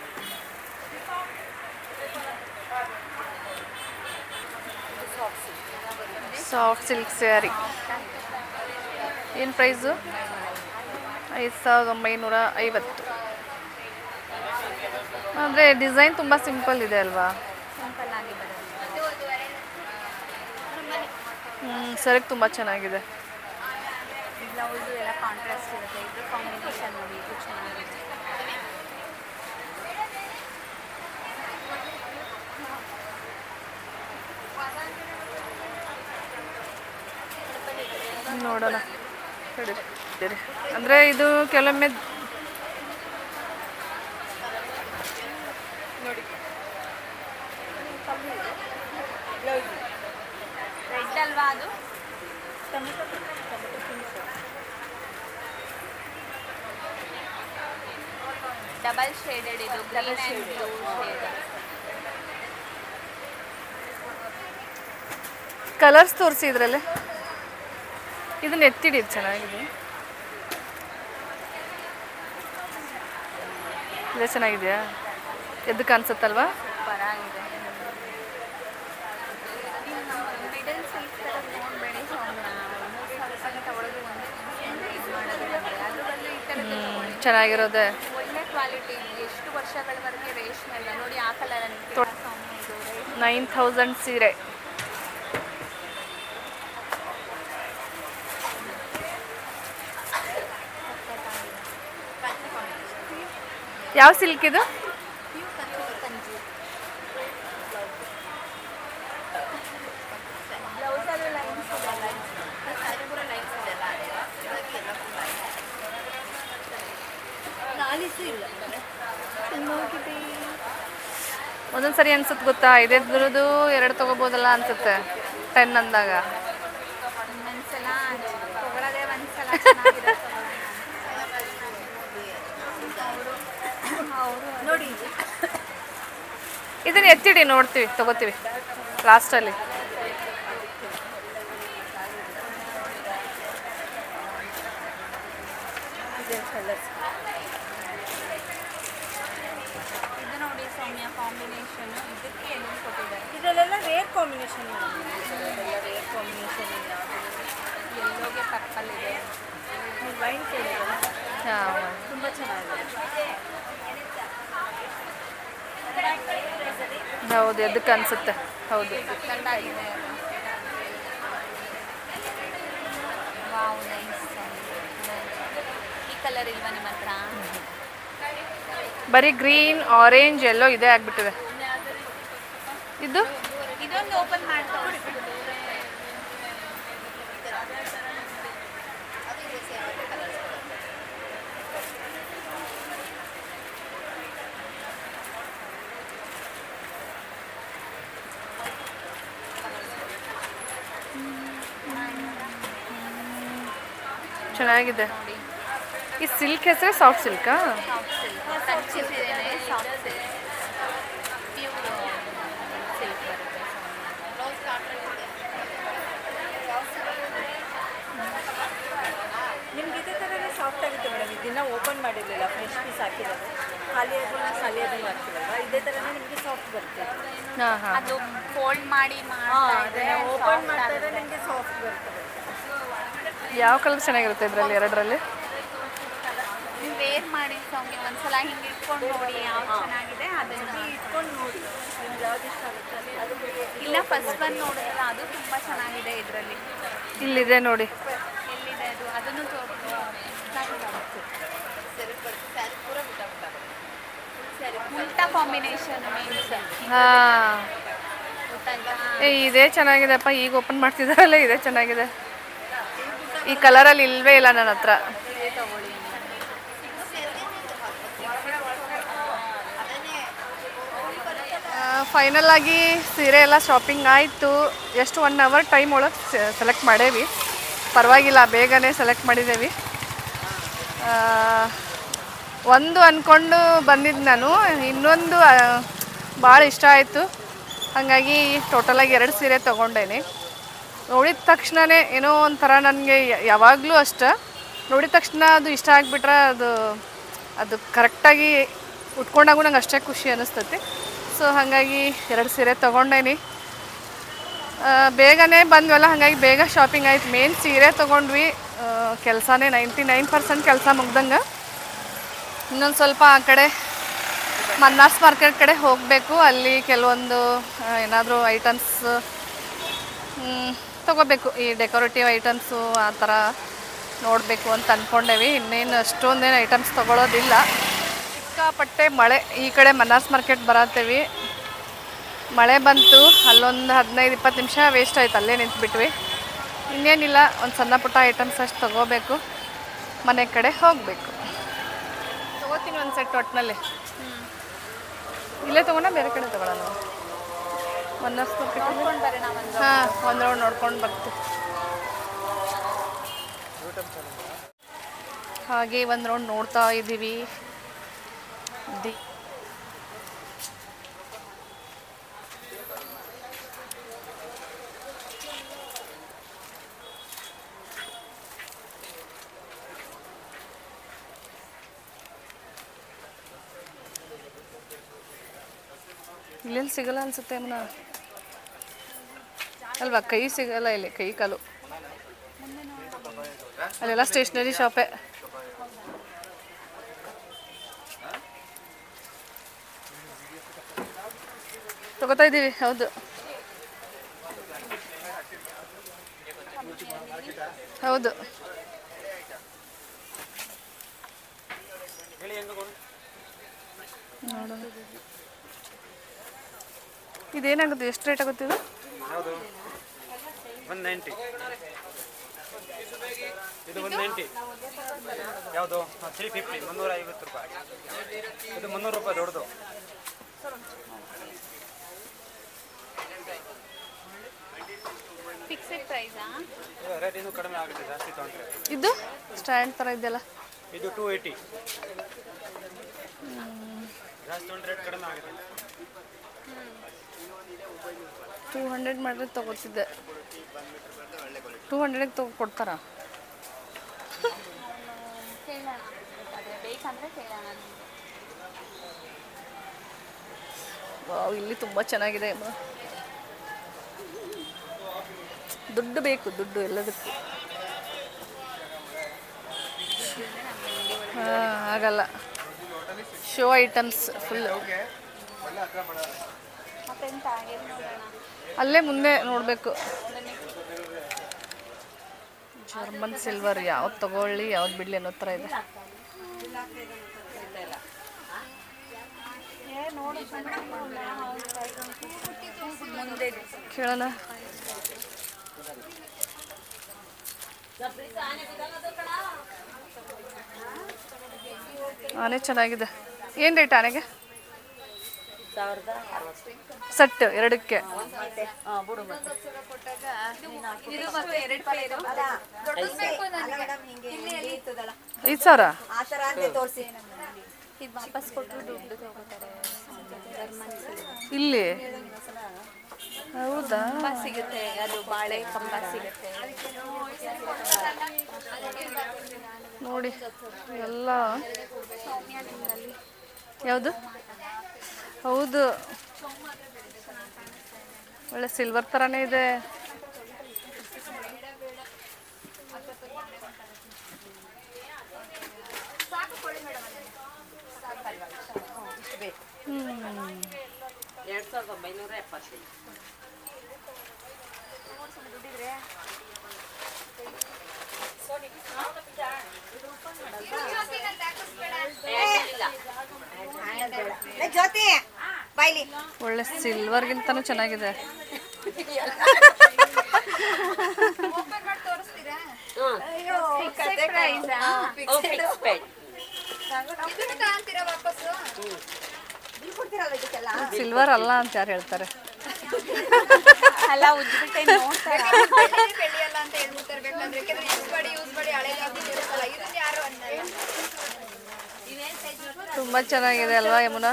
Soft silk sari. ಏನು ಪ್ರೈಸು? 5950. ಅಂದರೆ ಡಿಸೈನ್ ತುಂಬ ಸಿಂಪಲ್ ಇದೆ ಅಲ್ವಾ? ಸಿಂಪಲ್ ಆಗಿ ಬರೋದು. ಸರಿಗೆ ತುಂಬ ಚೆನ್ನಾಗಿದೆ. ಬ್ಲೌಸು ಎಲ್ಲ ಕಾಂಟ್ರಾಸ್ಟ್ ಇರುತ್ತೆ. ಇದು ಕಾಂಬಿನೇಷನ್ ನೋಡಿ, ಇದು ಚೆನ್ನಾಗಿದೆ. ನೋಡೋಣ. ಅಂದರೆ ಇದು ಕೆಲವೊಮ್ಮೆ ನೋಡಿ ರೆಡ್ ಅಲ್ವಾ ಅದು? Tomato pink. ಡಬಲ್ ಶೇಡೆಡ್ ಇದು, green and blue shade. Colours ತೋರಿಸಿ ಇದರಲ್ಲಿ. ಇದನ್ನ ಎತ್ತಿಡಿ, ಇದು ಚೆನ್ನಾಗಿದೆ. ಇದೇ ಚೆನ್ನಾಗಿದೆಯಾ? ಎದ್ದು ಕಾಣಿಸುತ್ತಲ್ವಾ? ಸೂಪರ್ ಆಗಿದೆ. ಮಿಡಲ್ ಸಿಲ್ಕ್ ಥರ ನೋಡಬೇಡಿ ಸೌಮ್ಯ. 3000 ತಗೊಳ್ಳೋದು ಒಂದೇ ಇದು ಮಾಡೋದು ಒಂದೇ. ಅದ್ರ ಬದಲು ಈ ಥರದ್ದು ತಗೊಳ್ಳಿ. ಚೆನ್ನಾಗಿರೋದೆ. ಒಳ್ಳೆ ಕ್ವಾಲಿಟಿ. ಎಷ್ಟು ವರ್ಷಗಳವರೆಗೆ ರೇಷ್ಮೆ ಇಲ್ಲ ನೋಡಿ. ಆ ಕಲರ್ ಅಂತ ಸೌಮ್ಯ ಇದು 9000 ಸೀರೆ. ಯಾವ ಸಿಲ್ಕ್ ಇದು? ಬ್ಲೌಸಲ್ಲಿ ಲೈನ್ಸ್ ಇದೆ. ನಾಲಿಸು ಇಲ್ಲ. ಒಂದೊಂದು ಸರಿ ಅನ್ಸುತ್ತೆ ಗೊತ್ತಾ, ಇದ್ರದ್ದು 2 ತೊಗೋಬೋದಲ್ಲ ಅನ್ಸುತ್ತೆ 10 ಅಂದಾಗ. ಒಂದ್ಸಲ ತಗೊಳ್ಳೋದೇ ಒಂದ್ಸಲ ಚೆನ್ನಾಗಿರುತ್ತೆ. ನೋಡಿ ಇದನ್ನ ಎತ್ತಿಡಿ, ನೋಡ್ತೀವಿ, ತಗೋತೀವಿ ಲಾಸ್ಟಲ್ಲಿ. ಇದು ನೋಡಿ ಸೌಮ್ಯ ಕಾಂಬಿನೇಷನ್. ಇದಕ್ಕೆ ಏನು ಕೊಟ್ಟಿದ್ದಾರೆ? ಇದರಲ್ಲೆಲ್ಲ ರೇರ್ ಕಾಂಬಿನೇಷನ್. ರೇರ್ ಕಾಂಬಿನೇಷನ್ ಇಲ್ಲ. ಎಲ್ಲೋಗೆ ಪರ್ಪಲ್ ಇದೆ. ನೀವು ವೈನ್ ಕೇಳಿದ್ರೆ ಹಾಂ, ತುಂಬ ಚೆನ್ನಾಗಿದೆ. ಹೌದು, ಎದಕ್ಕೆ ಅನ್ಸುತ್ತೆ. ಹೌದು, ಸಕ್ಕತ್ತಾಗಿದೆ. Wow, nice. ಈ ಕಲರ್ ಇಲ್ವಾ ನಿಮ್ಮ ಹತ್ರ? ಬರೀ ಗ್ರೀನ್, ಆರೆಂಜ್, ಎಲ್ಲೋ ಇದೇ ಆಗ್ಬಿಟ್ಟಿದೆ. ಇದು ಇದೊಂದು ಓಪನ್ ಮಾಡಿ ತೋರಿಸಿ. ಚೆನ್ನಾಗಿದೆ. ನೋಡಿ, ಈ ಸಿಲ್ಕ್ ಹೆಸರೇ ಸಾಫ್ಟ್ ಸಿಲ್ಕಾ? Soft silk. ತಚ್ಚಿಸಿದ್ದೇನೆ ಸಾಫ್ಟ್ ಸಿಲ್ಕ್. ಪ್ಯೂರ್ ಸಿಲ್ಕ್ ಬರುತ್ತೆ. ನಿಮ್ಗೆ ಇದೇ ಥರನೇ ಸಾಫ್ಟ್ ಆಗುತ್ತೆ ಮೇಡಮ್. ಇದನ್ನ ಓಪನ್ ಮಾಡಿರಲಿಲ್ಲ, ಫ್ರೆಶ್ ಪೀಸ್ ಹಾಕಿರೋದು. ಖಾಲಿ ಅದನ್ನು ಹಾಕಿರಲ್ವ, ಇದೇ ಥರನೇ ನಿಮಗೆ ಸಾಫ್ಟ್ ಬರುತ್ತೆ. ಹಾಂ ಹಾಂ. ಅದು ಫೋಲ್ಡ್ ಮಾಡಿ ಅದನ್ನು ಓಪನ್ ಮಾಡ್ತಾ ನಿಮಗೆ ಸಾಫ್ಟ್ ಬರ್ತದೆ. ಯಾವ ಕಲರ್ ಚೆನ್ನಾಗಿರುತ್ತೆ ಇದರಲ್ಲಿ? 2ರಲ್ಲಿ ನೀವು ವೇರ್ ಮಾಡಿ ಸೌಮ್ಯ ಒಂದ್ಸಲ ಹಿಂಗೆ ಇಟ್ಕೊಂಡು ನೋಡಿ ಯಾವ್ದು ಚೆನ್ನಾಗಿದೆ ಅದನ್ನು ಇಟ್ಕೊಂಡು ನೋಡಿ, ನಿಮ್ಗೆ ಯಾವ್ದು ಇಷ್ಟ ಆಗುತ್ತೆ ಅಲ್ಲಿ ಅದು ಇಲ್ಲ. ಫಸ್ಟ್ ಒನ್ ನೋಡಿದ್ರಲ್ಲ, ಅದು ತುಂಬ ಚೆನ್ನಾಗಿದೆ. ಇದರಲ್ಲಿ ಇಲ್ಲಿದೆ ನೋಡಿ. ಎಲ್ಲಿದೆ ಅದು? ಅದನ್ನು ತೋರಿಸಿ. ಉಲ್ಟಾ ಕಾಂಬಿನೇಷನ್ ಮೀನ್ಸ್ ಹಾಂ, ಗೊತ್ತಾಯ್ತಾ? ಇದೇ ಚೆನ್ನಾಗಿದೆಪ್ಪ. ಈಗ ಓಪನ್ ಮಾಡ್ತಿದ್ದಾರಲ್ಲ, ಇದೇ ಚೆನ್ನಾಗಿದೆ. ಈ ಕಲರಲ್ಲಿ ಇಲ್ವೇ ಇಲ್ಲ ನನ್ನ ಹತ್ರ. ಇದೇ ತಗೊಳ್ಳಿ. ಫೈನಲ್ ಆಗಿ ಸೀರೆ ಎಲ್ಲ ಶಾಪಿಂಗ್ ಆಯಿತು. ಎಷ್ಟು 1 ಅವರ್ ಟೈಮ್ ಒಳಗೆ ಸೆಲೆಕ್ಟ್ ಮಾಡೇವಿ. ಪರವಾಗಿಲ್ಲ, ಬೇಗನೆ ಸೆಲೆಕ್ಟ್ ಮಾಡಿದ್ದೇವೆ. ಒಂದು ಅಂದ್ಕೊಂಡು ಬಂದಿದ್ದು ನಾನು, ಇನ್ನೊಂದು ಭಾಳ ಇಷ್ಟ ಆಯಿತು. ಹಾಗಾಗಿ ಟೋಟಲಾಗಿ 2 ಸೀರೆ ತೊಗೊಂಡೇನೆ. ನೋಡಿದ ತಕ್ಷಣವೇ ಏನೋ ಒಂಥರ ನನಗೆ ಯಾವಾಗಲೂ ಅಷ್ಟೆ, ನೋಡಿದ ತಕ್ಷಣ ಅದು ಇಷ್ಟ ಆಗಿಬಿಟ್ರೆ ಅದು ಕರೆಕ್ಟಾಗಿ ಉಟ್ಕೊಂಡಾಗೂ ನಂಗೆ ಅಷ್ಟೇ ಖುಷಿ ಅನ್ನಿಸ್ತೈತಿ. ಸೊ ಹಾಗಾಗಿ 2 ಸೀರೆ ತೊಗೊಂಡೇನಿ. ಬೇಗನೆ ಬಂದ್ವಲ್ಲ, ಹಾಗಾಗಿ ಬೇಗ ಶಾಪಿಂಗ್ ಆಯ್ತು. ಮೇನ್ ಸೀರೆ ತೊಗೊಂಡ್ವಿ. ಕೆಲಸನೇ 99% ಕೆಲಸ ಮುಗ್ದಂಗೆ. ಇನ್ನೊಂದು ಸ್ವಲ್ಪ ಆ ಕಡೆ ಮನ್ನಾರ್ಸ್ ಮಾರ್ಕೆಟ್ ಕಡೆ ಹೋಗಬೇಕು. ಅಲ್ಲಿ ಕೆಲವೊಂದು ಏನಾದರೂ ಐಟಮ್ಸ್ ತೊಗೋಬೇಕು, ಈ ಡೆಕೋರೇಟಿವ್ ಐಟಮ್ಸು ಆ ಥರ ನೋಡಬೇಕು ಅಂತ ಅಂದ್ಕೊಂಡೇವಿ. ಇನ್ನೇನು ಅಷ್ಟೊಂದೇನು ಐಟಮ್ಸ್ ತೊಗೊಳೋದಿಲ್ಲ. ಸಿಕ್ಕಾಪಟ್ಟೆ ಮಳೆ. ಈ ಕಡೆ ಮನ್ನಾರ್ಸ್ ಮಾರ್ಕೆಟ್ ಬರತ್ತೇವಿ, ಮಳೆ ಬಂತು. ಅಲ್ಲೊಂದು 15-20 ನಿಮಿಷ ವೇಸ್ಟ್ ಆಯ್ತು, ಅಲ್ಲೇ ನಿಂತ್ಬಿಟ್ವಿ. ಇನ್ನೇನಿಲ್ಲ, ಒಂದು ಸಣ್ಣ ಪುಟ್ಟ ಐಟಮ್ಸ್ ಅಷ್ಟು ತೊಗೋಬೇಕು, ಮನೆ ಕಡೆ ಹೋಗಬೇಕು. ತೊಗೋತೀನಿ ಒಂದು ಸೆಟ್ ಒಟ್ಟಿನಲ್ಲಿ. ಇಲ್ಲೇ ತೊಗೊಂಡ ಬೇರೆ ಕಡೆ ತೊಗೊಳ್ಳೋಣ. ಮನ್ನಾರ್ಸ್ ಮಾರ್ಕೆಟ್ ಹಾಂ, ಒಂದು ರೌಂಡ್ ನೋಡ್ಕೊಂಡು ಬರ್ತೀವಿ. ಹಾಗೆ ಒಂದು ರೌಂಡ್ ನೋಡ್ತಾ ಇದ್ದೀವಿ. ಇಲ್ಲೆಲ್ಲಿ ಸಿಗಲ್ಲ ಅನ್ಸುತ್ತೆ ಅಮ್ಮನ ಅಲ್ವಾ? ಕೈ ಸಿಗಲ್ಲ ಇಲ್ಲಿ, ಕೈ ಕಾಲು. ಅಲ್ಲೆಲ್ಲ ಸ್ಟೇಷ್ನರಿ ಶಾಪೇ. ತಗೋತಾ ಇದ್ದೀವಿ. ಹೌದು ಹೌದು. ನೋಡು ಇದೇನಾಗುತ್ತೆ? ಎಷ್ಟು ರೇಟ್ ಆಗುತ್ತೆ ಇದು? 190. ಇದು 190. ಯಾವುದು? 350, 350 ರೂಪಾಯಿ. ಇದು 300 ರೂಪಾಯಿ ದೊಡ್ಡದು. ಫಿಕ್ಸ್ಡ್ ಪ್ರೈಸಾ? ರೇಟ್ ಇನ್ನೂ ಕಡಿಮೆ ಆಗುತ್ತೆ ಜಾಸ್ತಿ ತೊಗೊಂಡ್ರೆ. ಇದು ಸ್ಟ್ಯಾಂಡ್ ಥರ ಇದೆಯಲ್ಲ, ಇದು 280. ಜಾಸ್ತಿ ತೊಗೊಂಡ್ರೆ ರೇಟ್ ಕಡಿಮೆ ಆಗುತ್ತೆ. 200 ಮಾಡಿದ್ರೆ ತೊಗೋತಿದ್ದೆ. 200ಗೆ ಕೊಡ್ತಾರಾ? ಕೇಳೋಣ, ಅದೇ ಬೇಕಂದರೆ ಕೇಳೋಣ. ವಾವ್, ಇಲ್ಲಿ ತುಂಬ ಚೆನ್ನಾಗಿದೆ ಅಮ್ಮ. ದುಡ್ಡು ಬೇಕು, ದುಡ್ಡು ಎಲ್ಲದಕ್ಕೂ. ಹಾಂ, ಆಗಲ್ಲ. Show items full. ಮತ್ತೆಂತ ಎಲ್ಲಿ ನೋಡೋಣ? ಅಲ್ಲೇ ಮುಂದೆ ನೋಡಬೇಕು. ಜರ್ಮನ್ ಸಿಲ್ವರ್ ಯಾವ್ದು ತಗೊಳ್ಳಿ ಯಾವ್ದು ಬಿಡಲಿ ಅನ್ನೋ ಥರ ಇದೆ. ಕೇಳೋಣ. ಆನೆ ಚೆನ್ನಾಗಿದೆ. ಏನು ರೇಟ್ ಆನೆಗೆ? ಸೆಟ್ 2ಕ್ಕೆ ಇದು ಮತ್ತೆ 2 ಪೇರು 5,000. ಇದು ವಾಪಸ್ ಕೊಟ್ಟರು ದುಡ್ಡು ತಗೋತಾರೆ. ಇಲ್ಲಿ ಹೌದಾ? ಕಂಬ ಸಿಗುತ್ತೆ, ಅದು ಬಾಳೆ ಕಂಬ ಸಿಗುತ್ತೆ ನೋಡಿ ಎಲ್ಲ. ಯಾವುದು? ಹೌದು, ಒಳ್ಳೆ ಸಿಲ್ವರ್ ಥರನೇ ಇದೆ. ಜ್ಯೋತಿ ಬಾಯ್ಲಿ. ಒಳ್ಳೆ ಸಿಲ್ವರ್ಗಿಂತನೂ ಚೆನ್ನಾಗಿದೆ. ಸಿಲ್ವರ್ ಅಲ್ಲ ಅಂತ ಯಾರು ಹೇಳ್ತಾರೆ? ಅಲ್ಲ ಉಜ್ಬಿಟ್ಟೆ ನೋಡ್ತಾರೆ ಬೆಳ್ಳಿ ಅಲ್ಲ ಅಂತ ಹೇಳ್ಬಿಡ್ತಾರೆ. ಬೇಕಾದ್ರೆ ಯಾಕಂದ್ರೆ ಯೂಸ್ ಮಾಡಿ ಹಳೆದಾಗಿರುತ್ತಲ್ಲ, ಇದನ್ನ ಯಾರು ಅನ್ನಲ್ಲ. ತುಂಬ ಚೆನ್ನಾಗಿದೆ ಅಲ್ವಾ ಯಮುನಾ?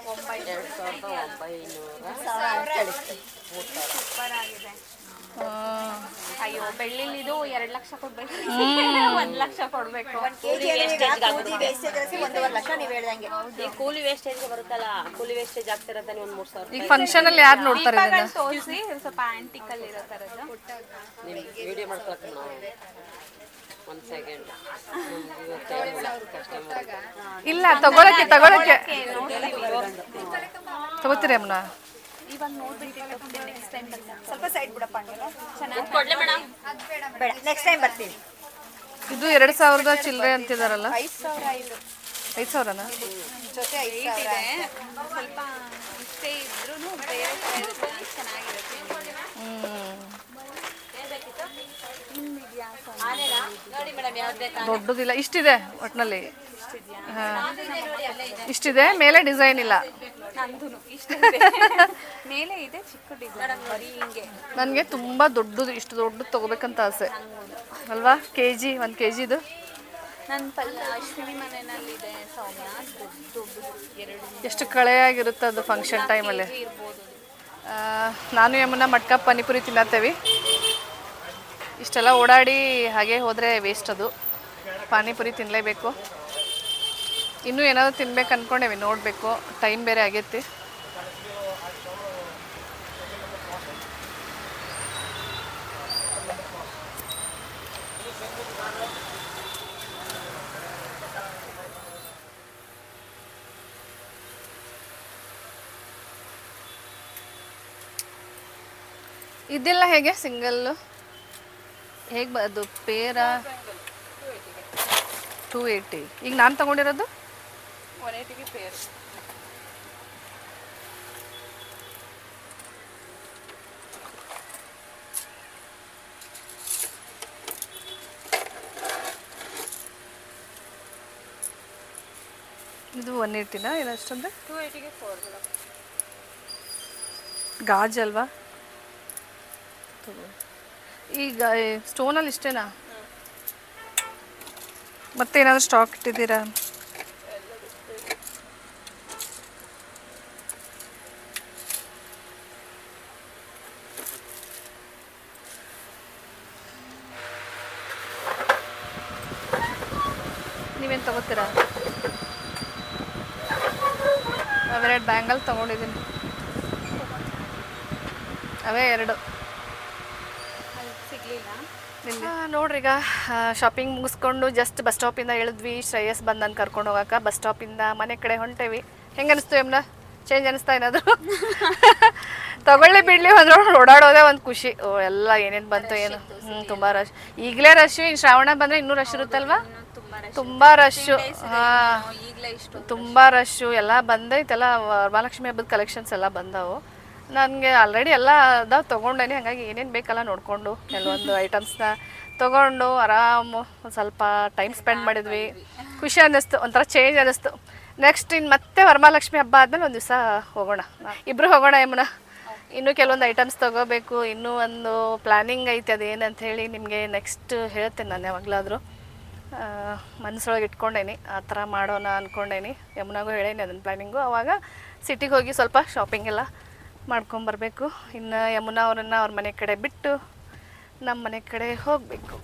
2900 ಸೂಪರ್ ಆಗಿದೆ. ಹಾಂ, ಅಯ್ಯೋ ಬೆಳ್ಳಿಲಿ ಇದು 2 ಲಕ್ಷ ಕೊಡ್ಬೇಕು, 1 ಲಕ್ಷ ಕೊಡ್ಬೇಕು. ಕೂಲಿ ವೇಸ್ಟೇಜ್ 1.5 ಲಕ್ಷ ನೀವು ಹೇಳ್ದಂಗೆ. ಈ ಕೂಲಿ ವೇಸ್ಟೇಜ್ ಬರುತ್ತಲ್ಲ, ಕೂಲಿ ವೇಸ್ಟೇಜ್ ಆಗ್ತಿರತ್ತೆ ಒಂದು 3,000 ಈಗ ಫಂಕ್ಷನಲ್ಲಿ ಯಾರು ನೋಡ್ತಾರೆ ಇದನ್ನ? ದೀಪಗಳು ತೋರಿಸಿ ಸ್ವಲ್ಪ ಆಂಟಿಕಲ್ ಇರೋ ಥರದ್ದು. ವಿಡಿಯೋ ಮಾಡ್ಕೊಳಕ್ಕೆ ನಾವು 1 ಸೆಕೆಂಡ್ ಇಲ್ಲ, ತಗೊಳಕ್ಕೆ ತಗೋತೀರಿ ಯಮುನಾ? ಇವಾಗ ನೋಡ್ಬಿಟ್ಟು ನೆಕ್ಸ್ಟ್ ಟೈಮ್ ಬರ್ತಾರೆ. ಸ್ವಲ್ಪ ಸೈಡ್ ಬಿಡಪ್ಪ ಹಂಗೆಲ್ಲ. ಕೊಡ್ಲೆ ಮೇಡಮ್. ಬೇಡ, ನೆಕ್ಸ್ಟ್ ಟೈಮ್ ಬರ್ತೀವಿ. ಇದು 2,000 ಚಿಲ್ಲರೆ ಅಂತಿದಾರಲ್ಲ? 5,000 5,000ನಾ? ಜೊತೆ 5,000 ಇದೆ. ಸ್ವಲ್ಪ ಇಷ್ಟೇ ಇದ್ರೂ ಬೇರೆ ಚೆನ್ನಾಗಿರುತ್ತೆ. ನೋಡಿ ಮೇಡಮ್ ಯಾವ್ದು ಬೇಕಾ? ದೊಡ್ಡದಿಲ್ಲ, ಇಷ್ಟಿದೆ ಒಟ್ಟಿನಲ್ಲಿ. ಹಾಂ, ಇಷ್ಟಿದೆ, ಮೇಲೆ ಡಿಸೈನ್ ಇಲ್ಲ. ನಂದು ಇಷ್ಟ ಮೇಲೆ ಇದೆ, ಚಿಕ್ಕ ಡಿಸೈನ್ ಬರೀ ಹಿಂಗೆ. ನನಗೆ ತುಂಬ ದೊಡ್ಡದು, ಇಷ್ಟು ದೊಡ್ಡದು ತೊಗೋಬೇಕಂತ ಆಸೆ ಅಲ್ವಾ? ಒಂದು ಕೆ ಜಿದು ನನ್ನ ಅಶ್ವಿನಿ ಮನೆಯಲ್ಲಿದೆ ಸೌಮ್ಯ, ದೊಡ್ಡದು 2 ಎಷ್ಟು ಕಳೆಯಾಗಿರುತ್ತೆ ಅದು ಫಂಕ್ಷನ್ ಟೈಮಲ್ಲಿ. ಇರ್ಬೋದು. ನಾನು ಯಮುನಾ ಮಟ್ಕ ಪಾನಿಪುರಿ ತಿನ್ನತ್ತೇವೆ. ಇಷ್ಟೆಲ್ಲ ಓಡಾಡಿ ಹಾಗೆ ಹೋದರೆ ವೇಸ್ಟ್ ಅದು. ಪಾನಿಪುರಿ ತಿನ್ನಲೇಬೇಕು. ಇನ್ನೂ ಏನಾದರೂ ತಿನ್ಬೇಕು ಅಂದ್ಕೊಂಡೇವಿ, ನೋಡಬೇಕು, ಟೈಮ್ ಬೇರೆ ಆಗೈತಿ. ಇದೆಲ್ಲ ಹೇಗೆ ಸಿಂಗಲ್ಲು? ಹೇಗೆ ಅದು ಪೇರ? 280. ಈಗ ನಾನು ತಗೊಂಡಿರೋದು 180ಗೆ ಪೇರ್. ಇದು 180ನಾ? ಇದು ಅಷ್ಟೊಂದು 280ಗೆ 4 ಮೇಡಮ್. ಗಾಜ್ ಅಲ್ವಾ? ಈಗ ಸ್ಟೋನಲ್ಲಿ ಇಷ್ಟೇನಾ? ಮತ್ತೇನಾದರೂ ಸ್ಟಾಕ್ ಇಟ್ಟಿದ್ದೀರಾ? ನೀವೇನು ತಗೋತೀರಾ? ಅವೆರಡು ಬ್ಯಾಂಗಲ್ ತೊಗೊಂಡಿದ್ದೀನಿ, ಅವೇ 2 ಸಿಗ್ಲಿಲ್ಲ. ನೋಡ್ರಿ, ಈಗ ಶಾಪಿಂಗ್ ಮುಗಿಸ್ಕೊಂಡು ಜಸ್ಟ್ ಬಸ್ ಸ್ಟಾಪಿಂದ ಇಳಿದ್ವಿ. ಶ್ರೇಯಸ್ ಬಂದು ನಾನು ಕರ್ಕೊಂಡು ಹೋಗಕ್ಕೆ ಬಸ್ ಸ್ಟಾಪಿಂದ ಮನೆ ಕಡೆ ಹೊಂಟೇವಿ. ಹೆಂಗೆ ಅನಿಸ್ತು ಯಮುನಾ? ಚೇಂಜ್ ಅನಿಸ್ತಾ ಏನಾದರೂ? ತಗೊಳ್ಳಿ ಬಿಡಲಿ ಅಂದ್ರೆ ಓಡಾಡೋದೇ ಒಂದು ಖುಷಿ. ಎಲ್ಲ ಏನೇನು ಬಂತು ಏನು. ತುಂಬ ರಶ್, ಈಗಲೇ ರಶ್ಶು. ಇನ್ನು ಶ್ರಾವಣ ಬಂದರೆ ಇನ್ನೂ ರಶ್ ಇರುತ್ತಲ್ವಾ? ತುಂಬ ರಶ್ಶು. ಹಾಂ, ಈಗಲೇ ಇಷ್ಟು ತುಂಬ ರಶ್ಶು. ಎಲ್ಲ ಬಂದೈತೆಲ್ಲ, ವರಮಹಾಲಕ್ಷ್ಮಿ ಹಬ್ಬದ ಕಲೆಕ್ಷನ್ಸ್ ಎಲ್ಲ ಬಂದವು. ನನಗೆ ಆಲ್ರೆಡಿ ಎಲ್ಲ ಅದಾವ ತೊಗೊಂಡೇನಿ. ಹಾಗಾಗಿ ಏನೇನು ಬೇಕಲ್ಲ ನೋಡಿಕೊಂಡು ಕೆಲವೊಂದು ಐಟಮ್ಸ್ನ ತೊಗೊಂಡು ಆರಾಮು ಒಂದು ಸ್ವಲ್ಪ ಟೈಮ್ ಸ್ಪೆಂಡ್ ಮಾಡಿದ್ವಿ. ಖುಷಿ ಅನ್ನಿಸ್ತು, ಒಂಥರ ಚೇಂಜ್ ಅನ್ನಿಸ್ತು. ನೆಕ್ಸ್ಟ್ ಇನ್ನು ಮತ್ತೆ ವರಮಹಾಲಕ್ಷ್ಮಿ ಹಬ್ಬ ಆದಮೇಲೆ ಒಂದು ದಿವಸ ಹೋಗೋಣ, ಇಬ್ಬರು ಹೋಗೋಣ ಯಮುನಾ. ಇನ್ನೂ ಕೆಲವೊಂದು ಐಟಮ್ಸ್ ತೊಗೋಬೇಕು, ಇನ್ನೂ ಒಂದು ಪ್ಲ್ಯಾನಿಂಗ್ ಐತೆ. ಅದೇನಂತ ಹೇಳಿ ನಿಮಗೆ ನೆಕ್ಸ್ಟ್ ಹೇಳ್ತೇನೆ ನಾನು ಯಾವಾಗಲಾದರೂ. ಮನಸ್ಸೊಳಗೆ ಇಟ್ಕೊಂಡೇನಿ, ಆ ಥರ ಮಾಡೋಣ ಅಂದ್ಕೊಂಡೇನಿ. ಯಮುನಾಗೂ ಹೇಳೇನಿ ಅದನ್ನು ಪ್ಲ್ಯಾನಿಂಗು. ಆವಾಗ ಸಿಟಿಗೆ ಹೋಗಿ ಸ್ವಲ್ಪ ಶಾಪಿಂಗ್ ಎಲ್ಲ ಮಾಡ್ಕೊಂಬರ್ಬೇಕು. ಇನ್ನು ಯಮುನಾ ಅವರನ್ನು ಅವ್ರ ಮನೆ ಕಡೆ ಬಿಟ್ಟು ನಮ್ಮ ಮನೆ ಕಡೆ ಹೋಗಬೇಕು.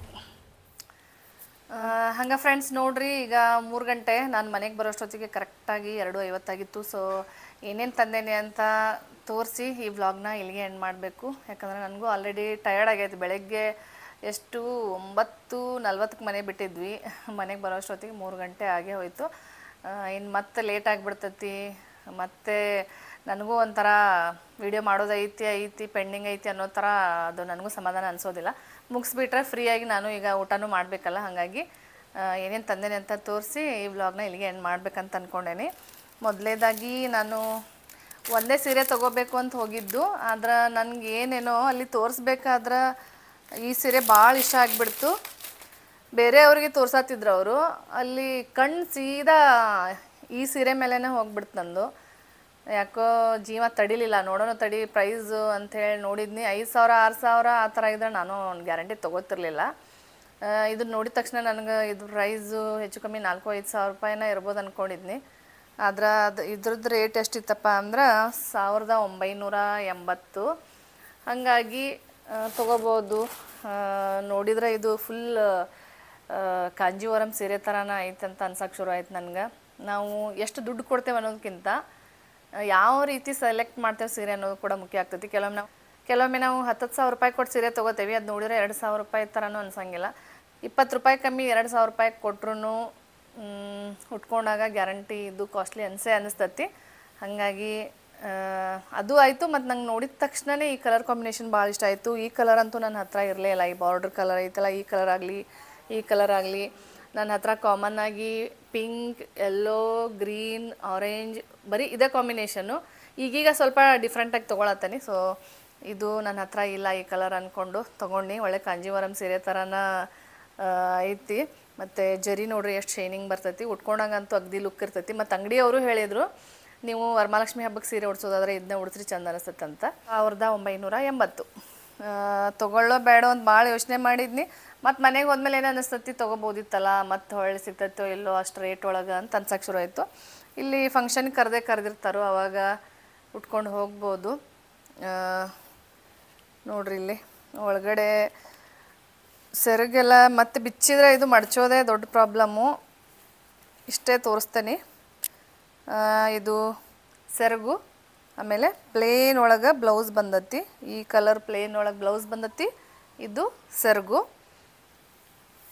ಹಂಗೆ ಫ್ರೆಂಡ್ಸ್ ನೋಡ್ರಿ, ಈಗ 3 ಗಂಟೆ. ನಾನು ಮನೆಗೆ ಬರೋಷ್ಟೊತ್ತಿಗೆ ಕರೆಕ್ಟಾಗಿ 2:50 ಆಗಿತ್ತು. ಸೊ ಏನೇನು ತಂದೇನೆ ಅಂತ ತೋರಿಸಿ ಈ ವ್ಲಾಗ್ನ ಇಲ್ಲಿಗೆ ಎಂಡ್ ಮಾಡಬೇಕು. ಯಾಕಂದರೆ ನನಗೂ ಆಲ್ರೆಡಿ ಟಯರ್ಡ್ ಆಗೈತೆ. ಬೆಳಗ್ಗೆ ಎಷ್ಟು 9:40ಕ್ಕೆ ಮನೆ ಬಿಟ್ಟಿದ್ವಿ. ಮನೆಗೆ ಬರೋಷ್ಟೊತ್ತಿಗೆ 3 ಗಂಟೆ ಆಗೇ ಹೋಯಿತು. ಇನ್ನು ಮತ್ತೆ ಲೇಟ್ ಆಗಿಬಿಡ್ತೈತಿ. ಮತ್ತು ನನಗೂ ಒಂಥರ ವೀಡಿಯೋ ಮಾಡೋದೈತಿ ಪೆಂಡಿಂಗ್ ಐತಿ ಅನ್ನೋ ಥರ ಅದು ನನಗೂ ಸಮಾಧಾನ ಅನಿಸೋದಿಲ್ಲ. ಮುಗಿಸ್ಬಿಟ್ರೆ ಫ್ರೀಯಾಗಿ ನಾನು ಈಗ ಊಟನೂ ಮಾಡಬೇಕಲ್ಲ. ಹಾಗಾಗಿ ಏನೇನು ತಂದೇನೆ ಅಂತ ತೋರಿಸಿ ಈ ವ್ಲಾಗ್ನ ಇಲ್ಲಿಗೆ ಎಂಡ್ ಮಾಡ್ಬೇಕಂತ ಅಂದ್ಕೊಂಡೇನಿ. ಮೊದಲೇದಾಗಿ ನಾನು ಒಂದೇ ಸೀರೆ ತೊಗೋಬೇಕು ಅಂತ ಹೋಗಿದ್ದು. ಆದ್ರೆ ನನಗೆ ಏನೇನೋ ಅಲ್ಲಿ ತೋರಿಸ್ಬೇಕಾದ್ರೆ ಈ ಸೀರೆ ಭಾಳ ಇಷ್ಟ ಆಗಿಬಿಡ್ತು. ಬೇರೆಯವ್ರಿಗೆ ತೋರ್ಸತ್ತಿದ್ರು ಅವರು. ಅಲ್ಲಿ ಕಣ್ಣು ಸೀದಾ ಈ ಸೀರೆ ಮೇಲೇ ಹೋಗ್ಬಿಡ್ತು ನಂದು. ಯಾಕೋ ಜೀವ ತಡಿಲಿಲ್ಲ, ನೋಡೋಣ ತಡಿ ಪ್ರೈಸು ಅಂಥೇಳಿ ನೋಡಿದ್ನಿ. 5,000 6,000 ಆ ಥರ ಇದ್ರೆ ನಾನು ಗ್ಯಾರಂಟಿ ತೊಗೋತಿರ್ಲಿಲ್ಲ. ಇದನ್ನ ನೋಡಿದ ತಕ್ಷಣ ನನಗೆ ಇದು ಪ್ರೈಸು ಹೆಚ್ಚು ಕಮ್ಮಿ 4,000 5,000 ರೂಪಾಯಿನ ಇರ್ಬೋದು ಅಂದ್ಕೊಂಡಿದ್ನಿ. ಆದ್ರೆ ಇದ್ರದ್ದು ರೇಟ್ ಎಷ್ಟಿತ್ತಪ್ಪ ಅಂದ್ರೆ 1,980. ಹಾಗಾಗಿ ತೊಗೋಬೋದು. ನೋಡಿದ್ರೆ ಇದು ಫುಲ್ ಕಾಂಜೀವರಂ ಸೀರೆ ಥರನ ಐತೆ ಅಂತ ಅನ್ಸಕ್ಕೆ ಶುರು ಆಯ್ತು ನನಗೆ. ನಾವು ಎಷ್ಟು ದುಡ್ಡು ಕೊಡ್ತೇವೆ ಅನ್ನೋದಕ್ಕಿಂತ ಯಾವ ರೀತಿ ಸೆಲೆಕ್ಟ್ ಮಾಡ್ತೇವೆ ಸೀರೆ ಅನ್ನೋದು ಕೂಡ ಮುಖ್ಯ ಆಗ್ತೈತಿ. ಕೆಲವೊಮ್ಮೆ ನಾವು 10,000 ರೂಪಾಯಿ ಕೊಟ್ಟು ಸೀರೆ ತೊಗೋತೇವೆ, ಅದು ನೋಡಿದ್ರೆ 2,000 ರೂಪಾಯಿ ಥರನೂ ಅನ್ಸಂಗಿಲ್ಲ. 20 ರೂಪಾಯಿ ಕಮ್ಮಿ 2,000 ರೂಪಾಯಿ ಕೊಟ್ರು ಉಟ್ಕೊಂಡಾಗ ಗ್ಯಾರಂಟಿ ಇದು ಕಾಸ್ಟ್ಲಿ ಅನ್ನಿಸ್ತತಿ. ಹಾಗಾಗಿ ಅದು ಆಯಿತು. ಮತ್ತು ನಂಗೆ ನೋಡಿದ ತಕ್ಷಣವೇ ಈ ಕಲರ್ ಕಾಂಬಿನೇಷನ್ ಭಾಳ ಇಷ್ಟ ಆಯಿತು. ಈ ಕಲರ್ ಅಂತೂ ನನ್ನ ಹತ್ರ ಇರಲೇ ಇಲ್ಲ. ಈ ಬಾರ್ಡ್ರ್ ಕಲರ್ ಐತಲ್ಲ, ಈ ಕಲರ್ ಆಗಲಿ ನನ್ನ ಹತ್ರ ಕಾಮನ್ ಆಗಿ ಪಿಂಕ್, ಯೆಲ್ಲೋ, ಗ್ರೀನ್, ಆರೆಂಜ್ ಬರೀ ಇದೇ ಕಾಂಬಿನೇಷನ್ನು. ಈಗೀಗ ಸ್ವಲ್ಪ ಡಿಫ್ರೆಂಟಾಗಿ ತೊಗೊಳತ್ತೇನೆ. ಸೊ ಇದು ನನ್ನ ಹತ್ರ ಇಲ್ಲ ಈ ಕಲರ್ ಅಂದ್ಕೊಂಡು ತೊಗೊಂಡು. ಒಳ್ಳೆ ಕಾಂಜೀವರಂ ಸೀರೆ ಥರನ ಐತಿ. ಮತ್ತು ಜರಿ ನೋಡ್ರಿ ಎಷ್ಟು ಶೈನಿಂಗ್ ಬರ್ತೈತಿ, ಉಟ್ಕೊಂಡಂಗಂತೂ ಅಗ್ದಿ ಲುಕ್ ಇರ್ತೈತಿ. ಮತ್ತು ಅಂಗಡಿಯವರು ಹೇಳಿದರು, ನೀವು ವರಮಹಾಲಕ್ಷ್ಮಿ ಹಬ್ಬಕ್ಕೆ ಸೀರೆ ಉಡ್ಸೋದಾದ್ರೆ ಇದನ್ನ ಉಡಿಸ್ರಿ ಚಂದ ಅನಿಸ್ತೈತೆ ಅಂತ. 1,980 ತೊಗೊಳ್ಳೋ ಬೇಡ ಅಂತ ಭಾಳ ಯೋಚನೆ ಮಾಡಿದ್ನಿ. ಮತ್ತು ಮನೆಗೆ ಹೋದ್ಮೇಲೆ ಏನು ಅನ್ನಿಸ್ತತಿ, ತೊಗೋಬೋದಿತ್ತಲ್ಲ, ಮತ್ತು ಹೊಳ್ಳಿ ಸಿಗ್ತೈತೋ ಇಲ್ಲೋ ಅಷ್ಟು ರೇಟ್ ಒಳಗೆ ಅಂತ ಅನ್ಸಕ್ಕೆ ಶುರು ಆಯಿತು. ಇಲ್ಲಿ ಫಂಕ್ಷನ್ಗೆ ಕರೆದಿರ್ತಾರೋ ಅವಾಗ ಉಟ್ಕೊಂಡು ಹೋಗ್ಬೋದು. ನೋಡ್ರಿ ಇಲ್ಲಿ ಒಳಗಡೆ ಸೆರಗೆಲ್ಲ ಮತ್ತೆ ಬಿಚ್ಚಿದ್ರೆ ಇದು ಮಡ್ಚೋದೇ ದೊಡ್ಡ ಪ್ರಾಬ್ಲಮ್ಮು. ಇಷ್ಟೇ ತೋರಿಸ್ತೇನೆ. ಇದು ಸೆರಗು, ಆಮೇಲೆ ಪ್ಲೇನ್ ಒಳಗೆ ಬ್ಲೌಸ್ ಬಂದತಿ. ಈ ಕಲರ್ ಪ್ಲೇನ್ ಒಳಗೆ ಬ್ಲೌಸ್ ಬಂದತಿ. ಇದು ಸೆರಗು.